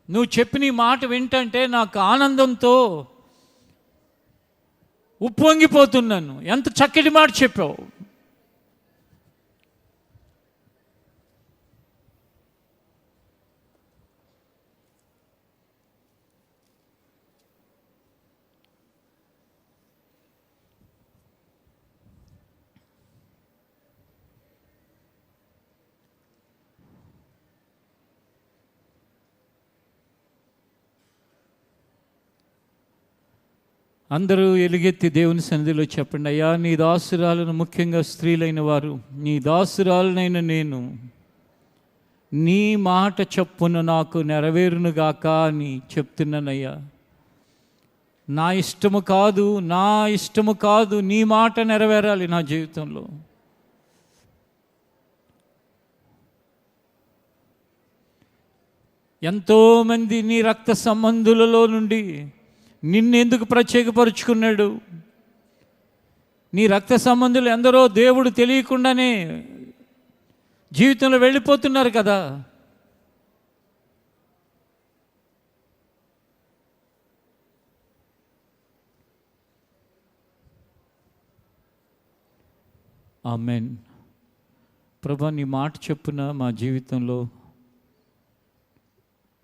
నువ్వు చెప్పిన ఈ మాట వింటంటే నాకు ఆనందంతో ఉప్పొంగిపోతున్నాను. ఎంత చక్కటి మాట చెప్పావు. అందరూ ఎలుగెత్తి దేవుని సన్నిధిలో చెప్పండి, అయ్యా నీ దాసురాలను, ముఖ్యంగా స్త్రీలైన వారు, నీ దాసురాలనైన నేను నీ మాట చొప్పున నాకు నెరవేరునుగాక అని చెప్తున్నానయ్యా. నా ఇష్టము కాదు, నీ మాట నెరవేరాలి నా జీవితంలో. ఎంతోమంది నీ రక్త సంబంధులలో నుండి నిన్నెందుకు ప్రత్యేకపరుచుకున్నాడు? నీ రక్త సంబంధులు ఎందరో దేవుడు తెలియకుండానే జీవితంలో వెళ్ళిపోతున్నారు కదా. ఆమేన్. ప్రభా, నీ మాట చొప్పున మా జీవితంలో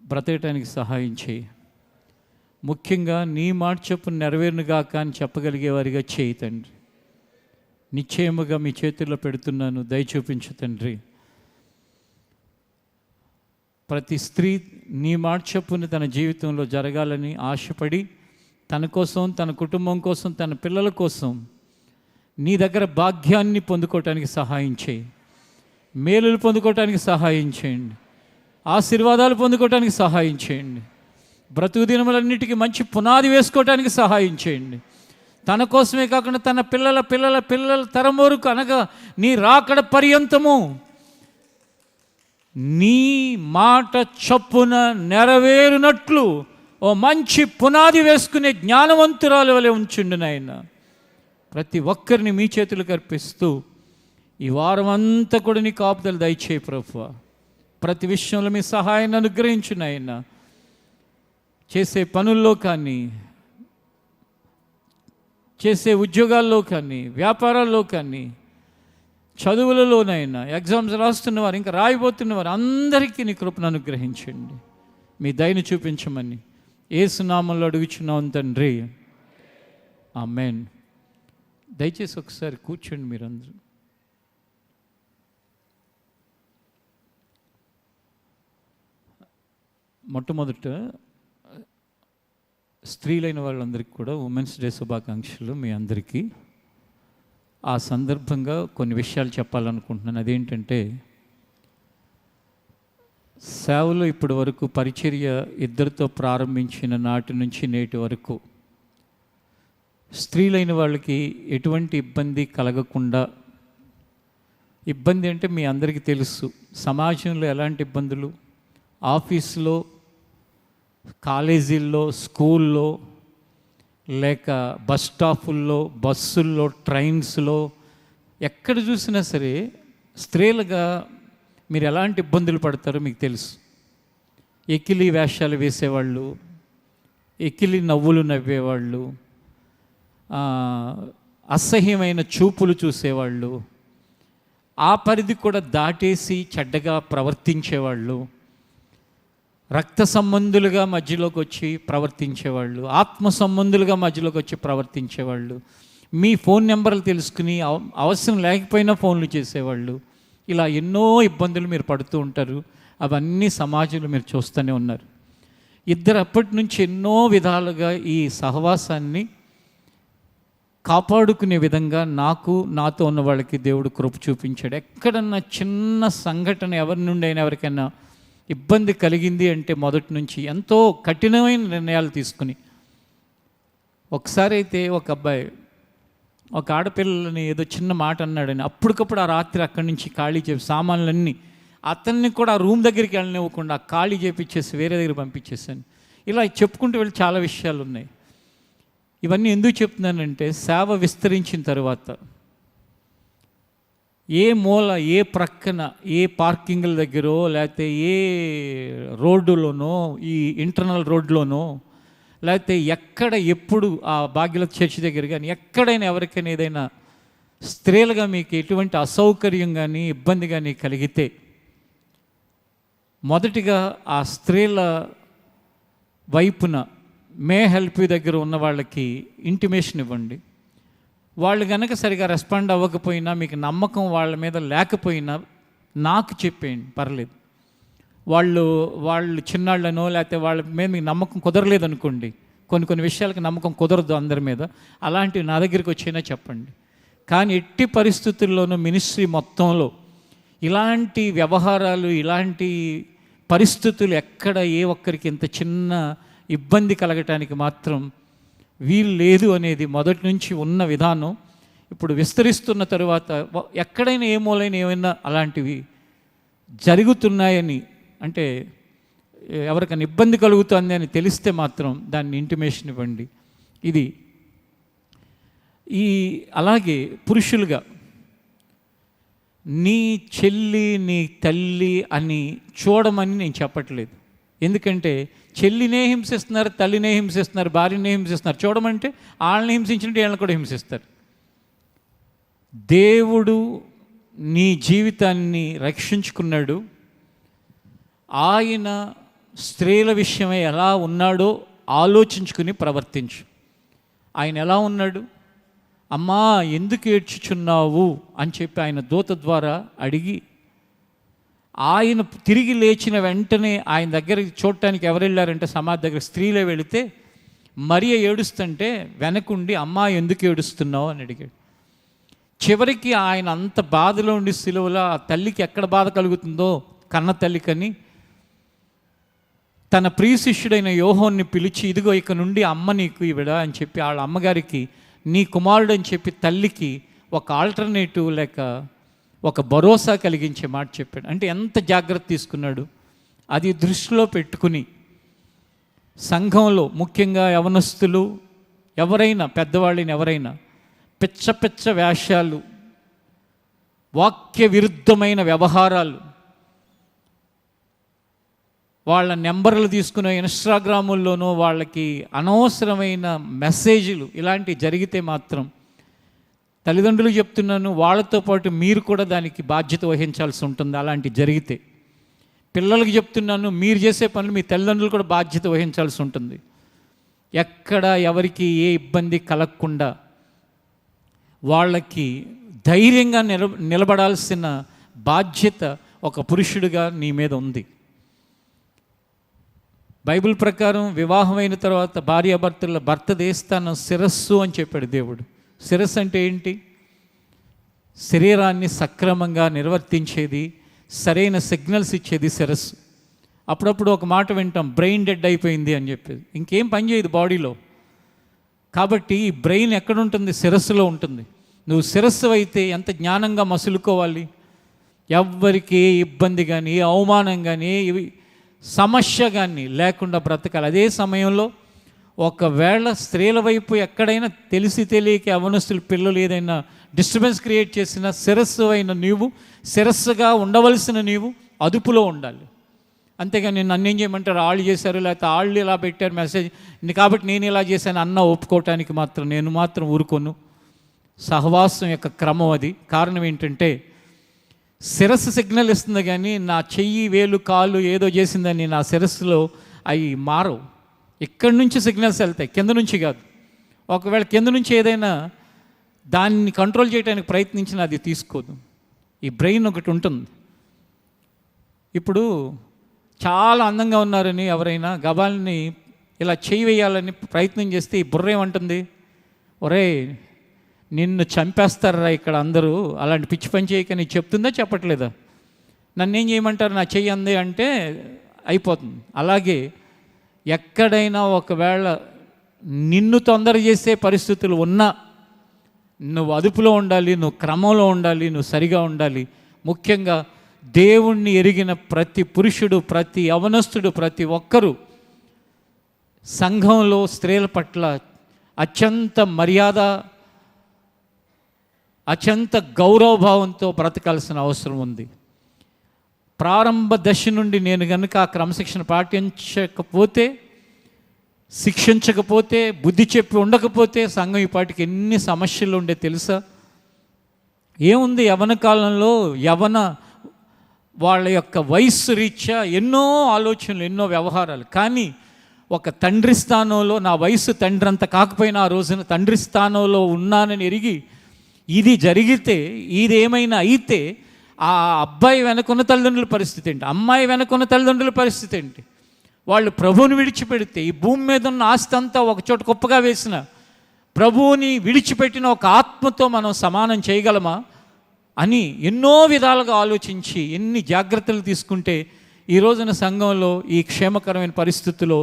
బ్రతకటానికి సహాయం చేయి. ముఖ్యంగా నీ మాట చొప్పున నెరవేరునుగాక అని చెప్పగలిగే వారిగా చేయి తండ్రి. నిశ్చయముగా మీ చేతుల్లో పెడుతున్నాను, దయ చూపించు తండ్రి. ప్రతి స్త్రీ నీ మాట చొప్పున తన జీవితంలో జరగాలని ఆశపడి తన కోసం, తన కుటుంబం కోసం, తన పిల్లల కోసం నీ దగ్గర భాగ్యాన్ని పొందుకోవటానికి సహాయం చేయి. మేలులు పొందుకోవటానికి సహాయం చేయండి. ఆశీర్వాదాలు పొందుకోవటానికి సహాయం చేయండి. బ్రతుకు దినములన్నిటికీ మంచి పునాది వేసుకోవటానికి సహాయం చేయండి. తన కోసమే కాకుండా తన పిల్లల పిల్లల పిల్లల తరం వరకు, అనగా నీ రాకడ పర్యంతము నీ మాట చొప్పున నెరవేరునట్లు ఓ మంచి పునాది వేసుకునే జ్ఞానవంతురాలు వలె ఉంచుండు నాయన. ప్రతి ఒక్కరిని మీ చేతులకు అర్పిస్తూ ఈ వారం అంతా కూడా నీ కాపుదలు దయచేయి ప్రభువా. ప్రతి విషయంలో మీ సహాయాన్ని అనుగ్రహించు నాయన. చేసే పనుల్లో కానీ, చేసే ఉద్యోగాల్లో కానీ, వ్యాపారాల్లో కానీ, చదువులలోనైనా, ఎగ్జామ్స్ రాస్తున్నవారు, ఇంకా రాయబోతున్నవారు అందరికీ నీ కృపను అనుగ్రహించండి. మీ దయను చూపించమని యేసు నామములో అడుగుచున్నాం తండ్రి, ఆమేన్. దయచేసి ఒకసారి కూర్చోండి మీరందరూ. మొట్టమొదట స్త్రీలైన వాళ్ళందరికీ కూడా ఉమెన్స్ డే శుభాకాంక్షలు మీ అందరికీ. ఆ సందర్భంగా కొన్ని విషయాలు చెప్పాలనుకుంటున్నాను. అదేంటంటే, సేవలో ఇప్పటి వరకు పరిచర్య ఇద్దరితో ప్రారంభించిన నాటి నుంచి నేటి వరకు స్త్రీలైన వాళ్ళకి ఎటువంటి ఇబ్బంది కలగకుండా, ఇబ్బంది అంటే మీ అందరికీ తెలుసు, సమాజంలో ఎలాంటి ఇబ్బందులు, ఆఫీసులో, కాలేజీల్లో, స్కూల్లో, లేక బస్ స్టాపుల్లో, బస్సుల్లో, ట్రైన్స్లో, ఎక్కడ చూసినా సరే స్త్రీలుగా మీరు ఎలాంటి ఇబ్బందులు పడతారో మీకు తెలుసు. ఎకిలి వేషాలు వేసేవాళ్ళు, ఎకిలి నవ్వులు నవ్వేవాళ్ళు, అసహ్యమైన చూపులు చూసేవాళ్ళు, ఆ పరిధి కూడా దాటేసి చెడ్డగా ప్రవర్తించేవాళ్ళు, రక్త సంబంధులుగా మధ్యలోకి వచ్చి ప్రవర్తించేవాళ్ళు, ఆత్మ సంబంధులుగా మధ్యలోకి వచ్చి ప్రవర్తించేవాళ్ళు, మీ ఫోన్ నెంబర్లు తెలుసుకుని అవసరం లేకపోయినా ఫోన్లు చేసేవాళ్ళు, ఇలా ఎన్నో ఇబ్బందులు మీరు పడుతూ ఉంటారు. అవన్నీ సమాజంలో మీరు చూస్తూనే ఉన్నారు. ఇద్దరు అప్పటి నుంచి ఎన్నో విధాలుగా ఈ సహవాసాన్ని కాపాడుకునే విధంగా నాకు, నాతో ఉన్న వాళ్ళకి దేవుడు కృప చూపించాడు. ఎక్కడన్నా చిన్న సంఘటన ఎవరి నుండి అయినా ఎవరికైనా ఇబ్బంది కలిగింది అంటే మొదటి నుంచి ఎంతో కఠినమైన నిర్ణయాలు తీసుకుని, ఒకసారి అయితే ఒక అబ్బాయి ఒక ఆడపిల్లని ఏదో చిన్న మాట అన్నాడని అప్పటికప్పుడు ఆ రాత్రి అక్కడి నుంచి ఖాళీ చేసి సామాన్లన్నీ, అతన్ని కూడా ఆ రూమ్ దగ్గరికి వెళ్ళనివ్వకుండా ఖాళీ చేపించేసి వేరే దగ్గర పంపించేసాను. ఇలా చెప్పుకుంటూ వెళ్ళి చాలా విషయాలు ఉన్నాయి. ఇవన్నీ ఎందుకు చెప్తున్నానంటే, సేవ విస్తరించిన తర్వాత ఏ మూల, ఏ ప్రక్కన, ఏ పార్కింగ్ల దగ్గరో, లేకపోతే ఏ రోడ్డులోనో, ఈ ఇంటర్నల్ రోడ్లోనో, లేకపోతే ఎక్కడ ఎప్పుడు ఆ భాగ్యలత చర్చి దగ్గర కానీ ఎక్కడైనా ఎవరికైనా ఏదైనా స్త్రీలుగా మీకు ఎటువంటి అసౌకర్యం కానీ ఇబ్బంది కానీ కలిగితే, మొదటిగా ఆ స్త్రీల వైపున మే హెల్ప్ యూ దగ్గర ఉన్న వాళ్ళకి ఇంటిమేషన్ ఇవ్వండి. వాళ్ళు కనుక సరిగా రెస్పాండ్ అవ్వకపోయినా, మీకు నమ్మకం వాళ్ళ మీద లేకపోయినా నాకు చెప్పేయండి, పర్లేదు. వాళ్ళు చిన్నాళ్ళనో లేకపోతే వాళ్ళ మీద మీకు నమ్మకం కుదరలేదు అనుకోండి, కొన్ని విషయాలకు నమ్మకం కుదరదు అందరి మీద, అలాంటివి నా దగ్గరికి వచ్చైనా చెప్పండి. కానీ ఎట్టి పరిస్థితుల్లోనూ మినిస్ట్రీ మొత్తంలో ఇలాంటి వ్యవహారాలు, ఇలాంటి పరిస్థితులు ఎక్కడ ఏ ఒక్కరికి ఇంత చిన్న ఇబ్బంది కలగటానికి మాత్రం వీలు లేదు అనేది మొదటి నుంచి ఉన్న విధానం. ఇప్పుడు విస్తరిస్తున్న తరువాత ఎక్కడైనా ఏ మూలైనా ఏమైనా అలాంటివి జరుగుతున్నాయని, అంటే ఎవరికైనా ఇబ్బంది కలుగుతుంది అని తెలిస్తే మాత్రం దాన్ని ఇంటిమేషన్ ఇవ్వండి. ఇది అలాగే పురుషులుగా నీ చెల్లి, నీ తల్లి అని చూడమని నేను చెప్పట్లేదు. ఎందుకంటే చెల్లినే హింసిస్తున్నారు, తల్లినే హింసిస్తున్నారు, భార్యనే హింసిస్తున్నారు. చూడమంటే వాళ్ళని హింసించినట్టు వీళ్ళని కూడా హింసిస్తారు. దేవుడు నీ జీవితాన్ని రక్షించుకున్నాడు. ఆయన స్త్రీల విషయమై ఎలా ఉన్నాడో ఆలోచించుకుని ప్రవర్తించు. ఆయన ఎలా ఉన్నాడు? అమ్మా ఎందుకు ఏడ్చుచున్నావు అని చెప్పి ఆయన దూత ద్వారా అడిగి, ఆయన తిరిగి లేచిన వెంటనే ఆయన దగ్గరికి చూడటానికి ఎవరు వెళ్ళారంటే సమాధి దగ్గర స్త్రీలే వెళితే మరియ ఏడుస్తుంటే వెనకుండి అమ్మా ఎందుకు ఏడుస్తున్నావు అని అడిగాడు. చివరికి ఆయన అంత బాధలో ఉండి సిలువలో ఆ తల్లికి ఎక్కడ బాధ కలుగుతుందో కన్న తల్లికని తన ప్రియ శిష్యుడైన యోహోన్ని పిలిచి, ఇదిగో ఇక నుండి అమ్మ నీకు ఈవిడ అని చెప్పి వాళ్ళ అమ్మగారికి నీ కుమారుడు అని చెప్పి తల్లికి ఒక ఆల్టర్నేటివ్ లేక ఒక భరోసా కలిగించే మాట చెప్పాడు. అంటే ఎంత జాగ్రత్త తీసుకున్నాడు. అది దృష్టిలో పెట్టుకుని సంఘంలో ముఖ్యంగా యవనస్తులు ఎవరైనా పెద్దవాళ్ళని ఎవరైనా పిచ్చ పిచ్చ వేషాలు, వాక్య విరుద్ధమైన వ్యవహారాలు, వాళ్ళ నెంబర్లు తీసుకునే ఇన్స్టాగ్రాముల్లోనూ వాళ్ళకి అనవసరమైన మెసేజ్లు ఇలాంటివి జరిగితే మాత్రం తల్లిదండ్రులు చెప్తున్నాను, వాళ్ళతో పాటు మీరు కూడా దానికి బాధ్యత వహించాల్సి ఉంటుంది. అలాంటి జరిగితే పిల్లలకి చెప్తున్నాను, మీరు చేసే పనులు మీ తల్లిదండ్రులు కూడా బాధ్యత వహించాల్సి ఉంటుంది. ఎక్కడ ఎవరికి ఏ ఇబ్బంది కలగకుండా వాళ్ళకి ధైర్యంగా నిలబడాల్సిన బాధ్యత ఒక పురుషుడిగా నీ మీద ఉంది. బైబిల్ ప్రకారం వివాహమైన తర్వాత భార్యాభర్తల భర్త దేస్తాను శిరస్సు అని చెప్పాడు దేవుడు. శిరస్సు అంటే ఏంటి? శరీరాన్ని సక్రమంగా నిర్వర్తించేది, సరైన సిగ్నల్స్ ఇచ్చేది శిరస్సు. అప్పుడప్పుడు ఒక మాట వింటాం, బ్రెయిన్ డెడ్ అయిపోయింది అని చెప్పేది. ఇంకేం పని చేయదు బాడీలో. కాబట్టి ఈ బ్రెయిన్ ఎక్కడుంటుంది? శిరస్సులో ఉంటుంది. నువ్వు శిరస్సు అయితే ఎంత జ్ఞానంగా మసులుకోవాలి, ఎవ్వరికి ఏ ఇబ్బంది కానీ ఏ అవమానం కానీ ఏ సమస్య కానీ లేకుండా బ్రతకాలి. అదే సమయంలో ఒకవేళ స్త్రీల వైపు ఎక్కడైనా తెలిసి తెలియక యవనస్తులు పిల్లలు ఏదైనా డిస్టర్బెన్స్ క్రియేట్ చేసిన శిరస్సు అయిన నీవు, శిరస్సుగా ఉండవలసిన నీవు అదుపులో ఉండాలి. అంతేగాని నన్ను ఏం చేయమంటారు, వాళ్ళు చేశారు లేకపోతే వాళ్ళు ఇలా పెట్టారు మెసేజ్ కాబట్టి నేను ఇలా చేశాను అన్న ఒప్పుకోవటానికి మాత్రం నేను మాత్రం ఊరుకోను. సహవాసం యొక్క క్రమం అది. కారణం ఏంటంటే శిరస్సు సిగ్నల్ ఇస్తుంది కానీ నా చెయ్యి వేలు కాళ్ళు ఏదో చేసిందని నా శిరస్సులో అవి మారవు. ఇక్కడి నుంచి సిగ్నల్స్ వెళ్తాయి, కింద నుంచి కాదు. ఒకవేళ కింద నుంచి ఏదైనా దాన్ని కంట్రోల్ చేయడానికి ప్రయత్నించినా అది తీసుకోదు. ఈ బ్రెయిన్ ఒకటి ఉంటుంది. ఇప్పుడు చాలా అందంగా ఉన్నారని ఎవరైనా గబాల్ని ఇలా చేయి వేయాలని ప్రయత్నం చేస్తే ఈ బుర్ర ఏమంటుంది, ఒరే నిన్ను చంపేస్తారా ఇక్కడ అందరూ, అలాంటి పిచ్చి పని చేయకని చెప్తుందా చెప్పట్లేదా? నన్నేం చేయమంటారు, నా చెయ్యి అంది అంటే అయిపోతుంది. అలాగే ఎక్కడైనా ఒకవేళ నిన్ను తొందర చేసే పరిస్థితులు ఉన్నా నువ్వు అదుపులో ఉండాలి, నువ్వు క్రమంలో ఉండాలి, నువ్వు సరిగా ఉండాలి. ముఖ్యంగా దేవుణ్ణి ఎరిగిన ప్రతి పురుషుడు, ప్రతి యవనస్తుడు, ప్రతి ఒక్కరూ సంఘంలో స్త్రీల పట్ల అత్యంత మర్యాద, అత్యంత గౌరవభావంతో బ్రతకాల్సిన అవసరం ఉంది. ప్రారంభ దశ నుండి నేను కనుక ఆ క్రమశిక్షణ పాటించకపోతే, శిక్షించకపోతే, బుద్ధి చెప్పి ఉండకపోతే సంఘం ఈ పాటికి ఎన్ని సమస్యలు ఉండే తెలుసా? ఏముంది, యవన కాలంలో వాళ్ళ యొక్క వయస్సు రీత్యా ఎన్నో ఆలోచనలు, ఎన్నో వ్యవహారాలు. కానీ ఒక తండ్రి స్థానంలో, నా వయసు తండ్రి అంత కాకపోయినా ఆ రోజున తండ్రి స్థానంలో ఉన్నానని ఎరిగి ఇది జరిగితే, ఇది ఏమైనా అయితే ఆ అబ్బాయి వెనకున్న తల్లిదండ్రుల పరిస్థితి ఏంటి, అమ్మాయి వెనకున్న తల్లిదండ్రుల పరిస్థితి ఏంటి? వాళ్ళు ప్రభువుని విడిచిపెడితే, ఈ భూమి మీద ఉన్న ఆస్తి అంతా ఒక చోట కుప్పగా వేసిన ప్రభువుని విడిచిపెట్టిన ఒక ఆత్మతో మనం సమానం చేయగలమా అని ఎన్నో విధాలుగా ఆలోచించి ఎన్ని జాగ్రత్తలు తీసుకుంటే ఈ రోజున సంఘంలో ఈ క్షేమకరమైన పరిస్థితుల్లో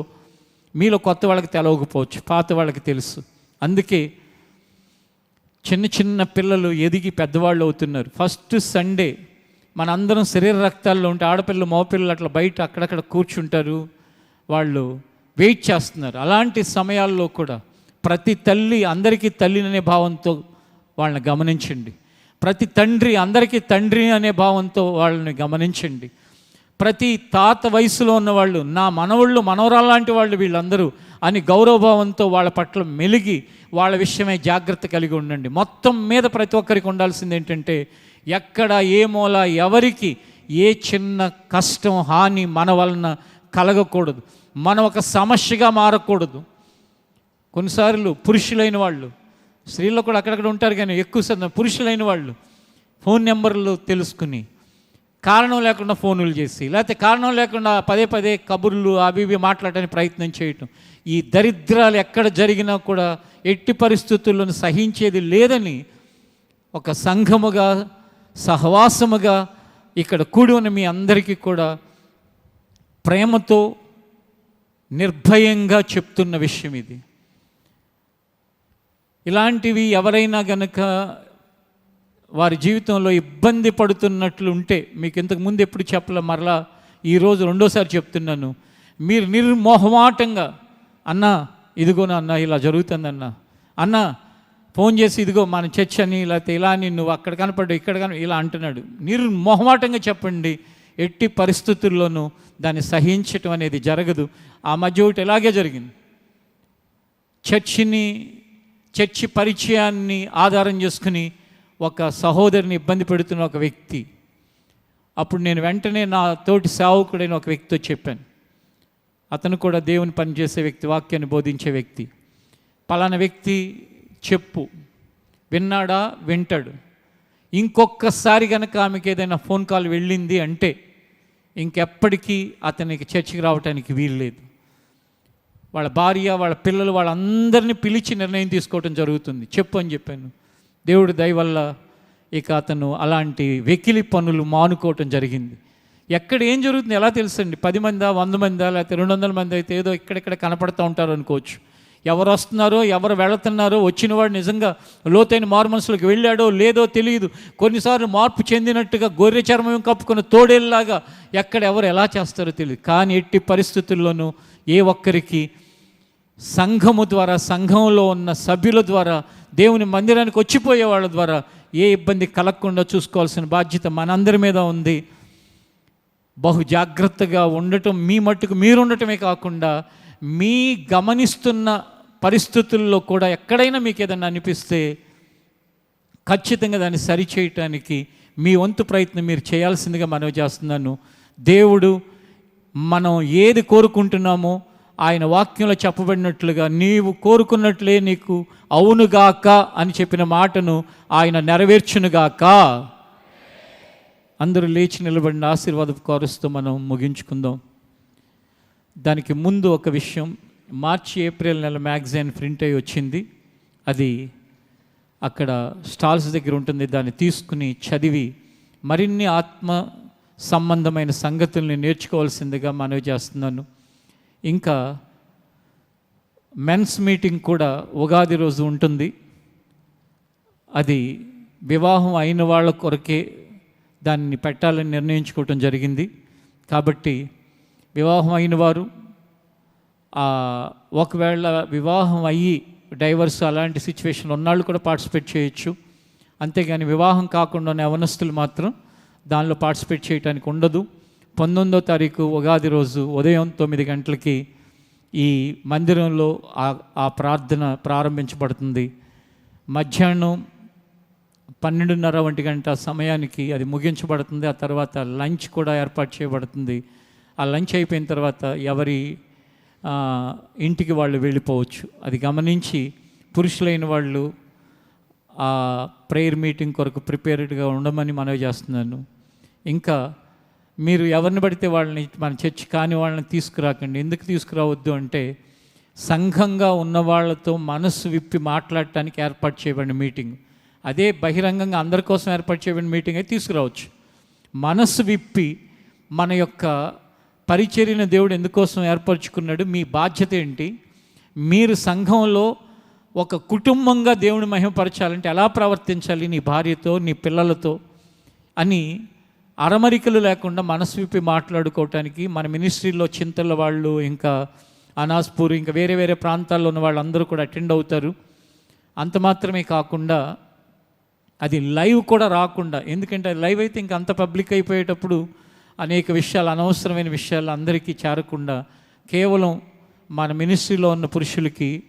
మీలో కొత్త వాళ్ళకి తెలవకపోవచ్చు, పాత వాళ్ళకి తెలుసు. అందుకే చిన్న చిన్న పిల్లలు ఎదిగి పెద్దవాళ్ళు అవుతున్నారు. ఫస్ట్ సండే మనందరం శరీర రక్తాల్లో ఉంటే ఆడపిల్లలు మగపిల్లలు అట్లా బయట అక్కడక్కడ కూర్చుంటారు, వాళ్ళు వెయిట్ చేస్తున్నారు. అలాంటి సమయాల్లో కూడా ప్రతి తల్లి అందరికీ తల్లిననే భావంతో వాళ్ళని గమనించండి. ప్రతి తండ్రి అందరికీ తండ్రి అనే భావంతో వాళ్ళని గమనించండి. ప్రతి తాత వయసులో ఉన్నవాళ్ళు, నా మనవళ్ళు మనవరాలు లాంటి వాళ్ళు, వీళ్ళందరూ అని గౌరవభావంతో వాళ్ళ పట్ల మెలిగి వాళ్ళ విషయమై జాగ్రత్త కలిగి ఉండండి. మొత్తం మీద ప్రతి ఒక్కరికి ఉండాల్సింది ఏంటంటే, ఎక్కడ ఏ మూల ఎవరికి ఏ చిన్న కష్టం హాని మన వలన కలగకూడదు. మనం ఒక సమస్యగా మారకూడదు. కొన్నిసార్లు పురుషులైన వాళ్ళు, స్త్రీల్లో కూడా అక్కడక్కడ ఉంటారు కానీ ఎక్కువ శాతం పురుషులైన వాళ్ళు ఫోన్ నెంబర్లు తెలుసుకుని కారణం లేకుండా ఫోన్లు చేసి, లేకపోతే కారణం లేకుండా పదే పదే కబుర్లు అవి ఇవి మాట్లాడడానికి ప్రయత్నం చేయటం, ఈ దరిద్రాలు ఎక్కడ జరిగినా కూడా ఎట్టి పరిస్థితులను సహించేది లేదని ఒక సంఘముగా సహవాసముగా ఇక్కడ కూడి ఉన్న మీ అందరికీ కూడా ప్రేమతో నిర్భయంగా చెప్తున్న విషయం ఇది. ఇలాంటివి ఎవరైనా గనక వారి జీవితంలో ఇబ్బంది పడుతున్నట్లు ఉంటే, మీకు ఇంతకుముందు ఎప్పుడు చెప్పలే, మరలా ఈరోజు రెండోసారి చెప్తున్నాను, మీరు నిర్మోహమాటంగా అన్నా ఇదిగో అన్న ఇలా జరుగుతుందన్న, అన్న ఫోన్ చేసి ఇదిగో మన చర్చ్ అని, లేకపోతే ఇలా అని, నువ్వు అక్కడ కనపడ్డు ఇక్కడ ఇలా అంటున్నాడు, నిర్మోహమాటంగా చెప్పండి. ఎట్టి పరిస్థితుల్లోనూ దాన్ని సహించటం అనేది జరగదు. ఆ మధ్య ఒకటి ఇలాగే జరిగింది. చర్చి పరిచయాన్ని ఆధారం చేసుకుని ఒక సహోదరిని ఇబ్బంది పెడుతున్న ఒక వ్యక్తి, అప్పుడు నేను వెంటనే నా తోటి సేవకుడైన ఒక వ్యక్తితో చెప్పాను. అతను కూడా దేవుని పనిచేసే వ్యక్తి, వాక్యాన్ని బోధించే వ్యక్తి. పలానా వ్యక్తి చెప్పు, విన్నాడా? వింటాడు. ఇంకొకసారి కనుక ఆమెకి ఏదైనా ఫోన్ కాల్ వెళ్ళింది అంటే ఇంకెప్పటికీ అతనికి చర్చికి రావడానికి వీలు లేదు. వాళ్ళ భార్య, వాళ్ళ పిల్లలు, వాళ్ళందరినీ పిలిచి నిర్ణయం తీసుకోవడం జరుగుతుంది. చెప్పు అని చెప్పాను. దేవుడి దయ వల్ల ఇక అతను అలాంటి వెకిలి పనులు మానుకోవటం జరిగింది. ఎక్కడ ఏం జరుగుతుంది ఎలా తెలుసండి? 10 మందా 100 మందా లేకపోతే 200 మంది అయితే ఏదో ఇక్కడెక్కడ కనపడుతూ ఉంటారు అనుకోవచ్చు. ఎవరు వస్తున్నారో ఎవరు వెళుతున్నారో, వచ్చినవాడు నిజంగా లోతైన మారు మనసులోకి వెళ్ళాడో లేదో తెలియదు. కొన్నిసార్లు మార్పు చెందినట్టుగా గొర్రె చర్మం కప్పుకున్న తోడేళ్ళలాగా ఎక్కడ ఎవరు ఎలా చేస్తారో తెలియదు. కానీ ఎట్టి పరిస్థితుల్లోనూ ఏ ఒక్కరికి సంఘము ద్వారా, సంఘంలో ఉన్న సభ్యుల ద్వారా, దేవుని మందిరానికి వచ్చిపోయే వాళ్ళ ద్వారా ఏ ఇబ్బంది కలగకుండా చూసుకోవాల్సిన బాధ్యత మనందరి మీద ఉంది. బహు జాగ్రత్తగా ఉండటం, మీ మట్టుకు మీరు ఉండటమే కాకుండా మీ గమనిస్తున్న పరిస్థితుల్లో కూడా ఎక్కడైనా మీకు ఏదైనా అనిపిస్తే ఖచ్చితంగా దాన్ని సరిచేయటానికి మీ వంతు ప్రయత్నం మీరు చేయాల్సిందిగా మనవి చేస్తున్నాను. దేవుడు మనం ఏది కోరుకుంటున్నామో ఆయన వాక్యంలో చెప్పబడినట్లుగా నీవు కోరుకున్నట్లే నీకు అవునుగాక అని చెప్పిన మాటను ఆయన నెరవేర్చునుగాక. అందరూ లేచి నిలబడిన ఆశీర్వాదపు కోరుస్తూ మనం ముగించుకుందాం. దానికి ముందు ఒక విషయం, మార్చి ఏప్రిల్ నెల మ్యాగజైన్ ప్రింట్ అయ్యి వచ్చింది. అది అక్కడ స్టాల్స్ దగ్గర ఉంటుంది. దాన్ని తీసుకుని చదివి మరిన్ని ఆత్మ సంబంధమైన సంగతుల్ని నేర్చుకోవాల్సిందిగా మనవి చేస్తున్నాను. ఇంకా మెన్స్ మీటింగ్ కూడా ఉగాది రోజు ఉంటుంది. అది వివాహం అయిన వాళ్ళ కొరకే దాన్ని పెట్టాలని నిర్ణయించుకోవటం జరిగింది. కాబట్టి వివాహం అయిన వారు, ఒకవేళ వివాహం అయ్యి డైవర్స్ అలాంటి సిచ్యువేషన్ ఉన్నాళ్ళు కూడా పార్టిసిపేట్ చేయొచ్చు. అంతేగాని వివాహం కాకుండా ఉన్న యవనస్తులు మాత్రం దానిలో పార్టిసిపేట్ చేయడానికి ఉండదు. 19వ తారీఖు ఉగాది రోజు ఉదయం 9 గంటలకి ఈ మందిరంలో ఆ ప్రార్థన ప్రారంభించబడుతుంది. మధ్యాహ్నం 12:30 1 గంట సమయానికి అది ముగించబడుతుంది. ఆ తర్వాత లంచ్ కూడా ఏర్పాటు చేయబడుతుంది. ఆ లంచ్ అయిపోయిన తర్వాత ఎవరి ఇంటికి వాళ్ళు వెళ్ళిపోవచ్చు. అది గమనించి పురుషులైన వాళ్ళు ఆ ప్రేయర్ మీటింగ్ కొరకు ప్రిపేర్డ్గా ఉండమని మనవి చేస్తున్నాను. ఇంకా మీరు ఎవరిని పడితే వాళ్ళని, మన చర్చ్ కాని వాళ్ళని తీసుకురాకండి. ఎందుకు తీసుకురావద్దు అంటే, సంఘంగా ఉన్న వాళ్ళతో మనసు విప్పి మాట్లాడటానికి ఏర్పాటు చేయబడిన మీటింగ్. అదే బహిరంగంగా అందరి కోసం ఏర్పాటు చేయబడిన మీటింగ్ అయితే తీసుకురావచ్చు. మనసు విప్పి మన యొక్క పరిచర్యను దేవుడు ఎందుకోసం ఏర్పరచుకున్నాడు, మీ బాధ్యత ఏంటి, మీరు సంఘంలో ఒక కుటుంబంగా దేవుని మహిమపరచాలంటే ఎలా ప్రవర్తించాలి నీ భార్యతో, నీ పిల్లలతో అని అరమరికలు లేకుండా మనసు విప్పి మాట్లాడుకోవటానికి మన మినిస్ట్రీలో చింతల వాళ్ళు, ఇంకా అనాస్పూర్, ఇంకా వేరే వేరే ప్రాంతాల్లో ఉన్న వాళ్ళందరూ కూడా అటెండ్ అవుతారు. అంత మాత్రమే కాకుండా అది లైవ్ కూడా రాకుండా, ఎందుకంటే లైవ్ అయితే ఇంకా అంత పబ్లిక్ అయిపోయేటప్పుడు అనేక విషయాలు, అనవసరమైన విషయాలు అందరికీ చేరకుండా కేవలం మన మినిస్ట్రీలో ఉన్న పురుషులకి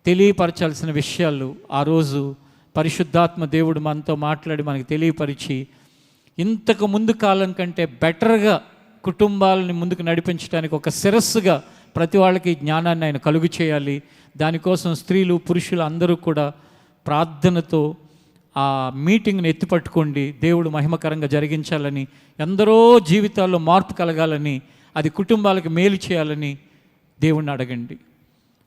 తెలియపరచాల్సిన విషయాలు ఆ రోజు పరిశుద్ధాత్మ దేవుడు మనతో మాట్లాడి మనకు తెలియపరిచి ఇంతకు ముందు కాలం కంటే బెటర్గా కుటుంబాలని ముందుకు నడిపించడానికి ఒక శిరస్సుగా ప్రతి వాళ్ళకి జ్ఞానాన్ని ఆయన కలుగు చేయాలి. దానికోసం స్త్రీలు పురుషులు అందరూ కూడా ప్రార్థనతో ఆ మీటింగ్ని ఎత్తిపట్టుకోండి, దేవుడు మహిమకరంగా జరిగించాలని, ఎందరో జీవితాల్లో మార్పు కలగాలని, అది కుటుంబాలకు మేలు చేయాలని దేవుణ్ణి అడగండి.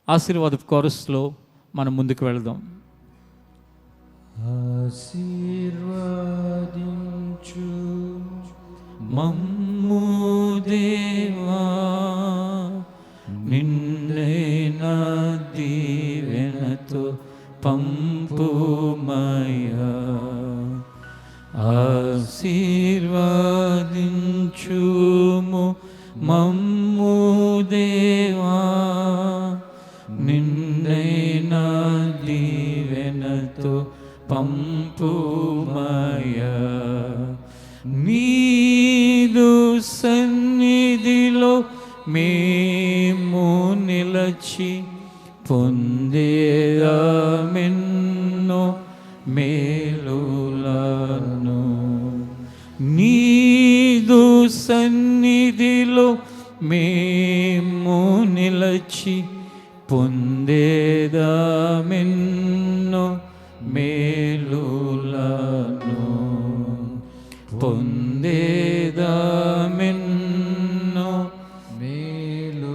ఆశీర్వాద కోరస్లో మనం ముందుకు వెళదాం. ఆశీర్వదించు మమ్ము దేవా, నిండైన దీవెనతో పంపుమయ్యా. ఆశీర్వదించుము మమ్ము దేవా, నిండైన దీవెనతో పంపుమయ్యా. నీదు సన్నిధిలో మేము నిలచి పొందేదామెన్నో మేలులను. నీదు సన్నిధిలో మేము నిలచి పొందేదామెన్నో మేలులను. పొందేదామెన్నో మేలులను.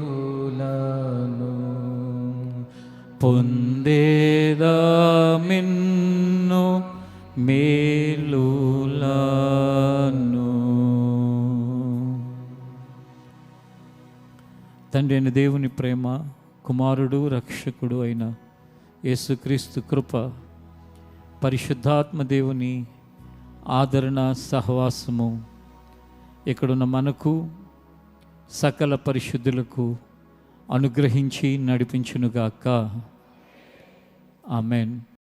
పొందేదామెన్నో మేలులను. తండ్రి అయిన దేవుని ప్రేమ, కుమారుడు రక్షకుడు అయిన యేసుక్రీస్తు కృప, పరిశుద్ధాత్మ దేవుని ఆదరణ సహవాసము ఇక్కడున్న మనకు సకల పరిశుద్ధులకు అనుగ్రహించి నడిపించునుగాక. ఆమెన్.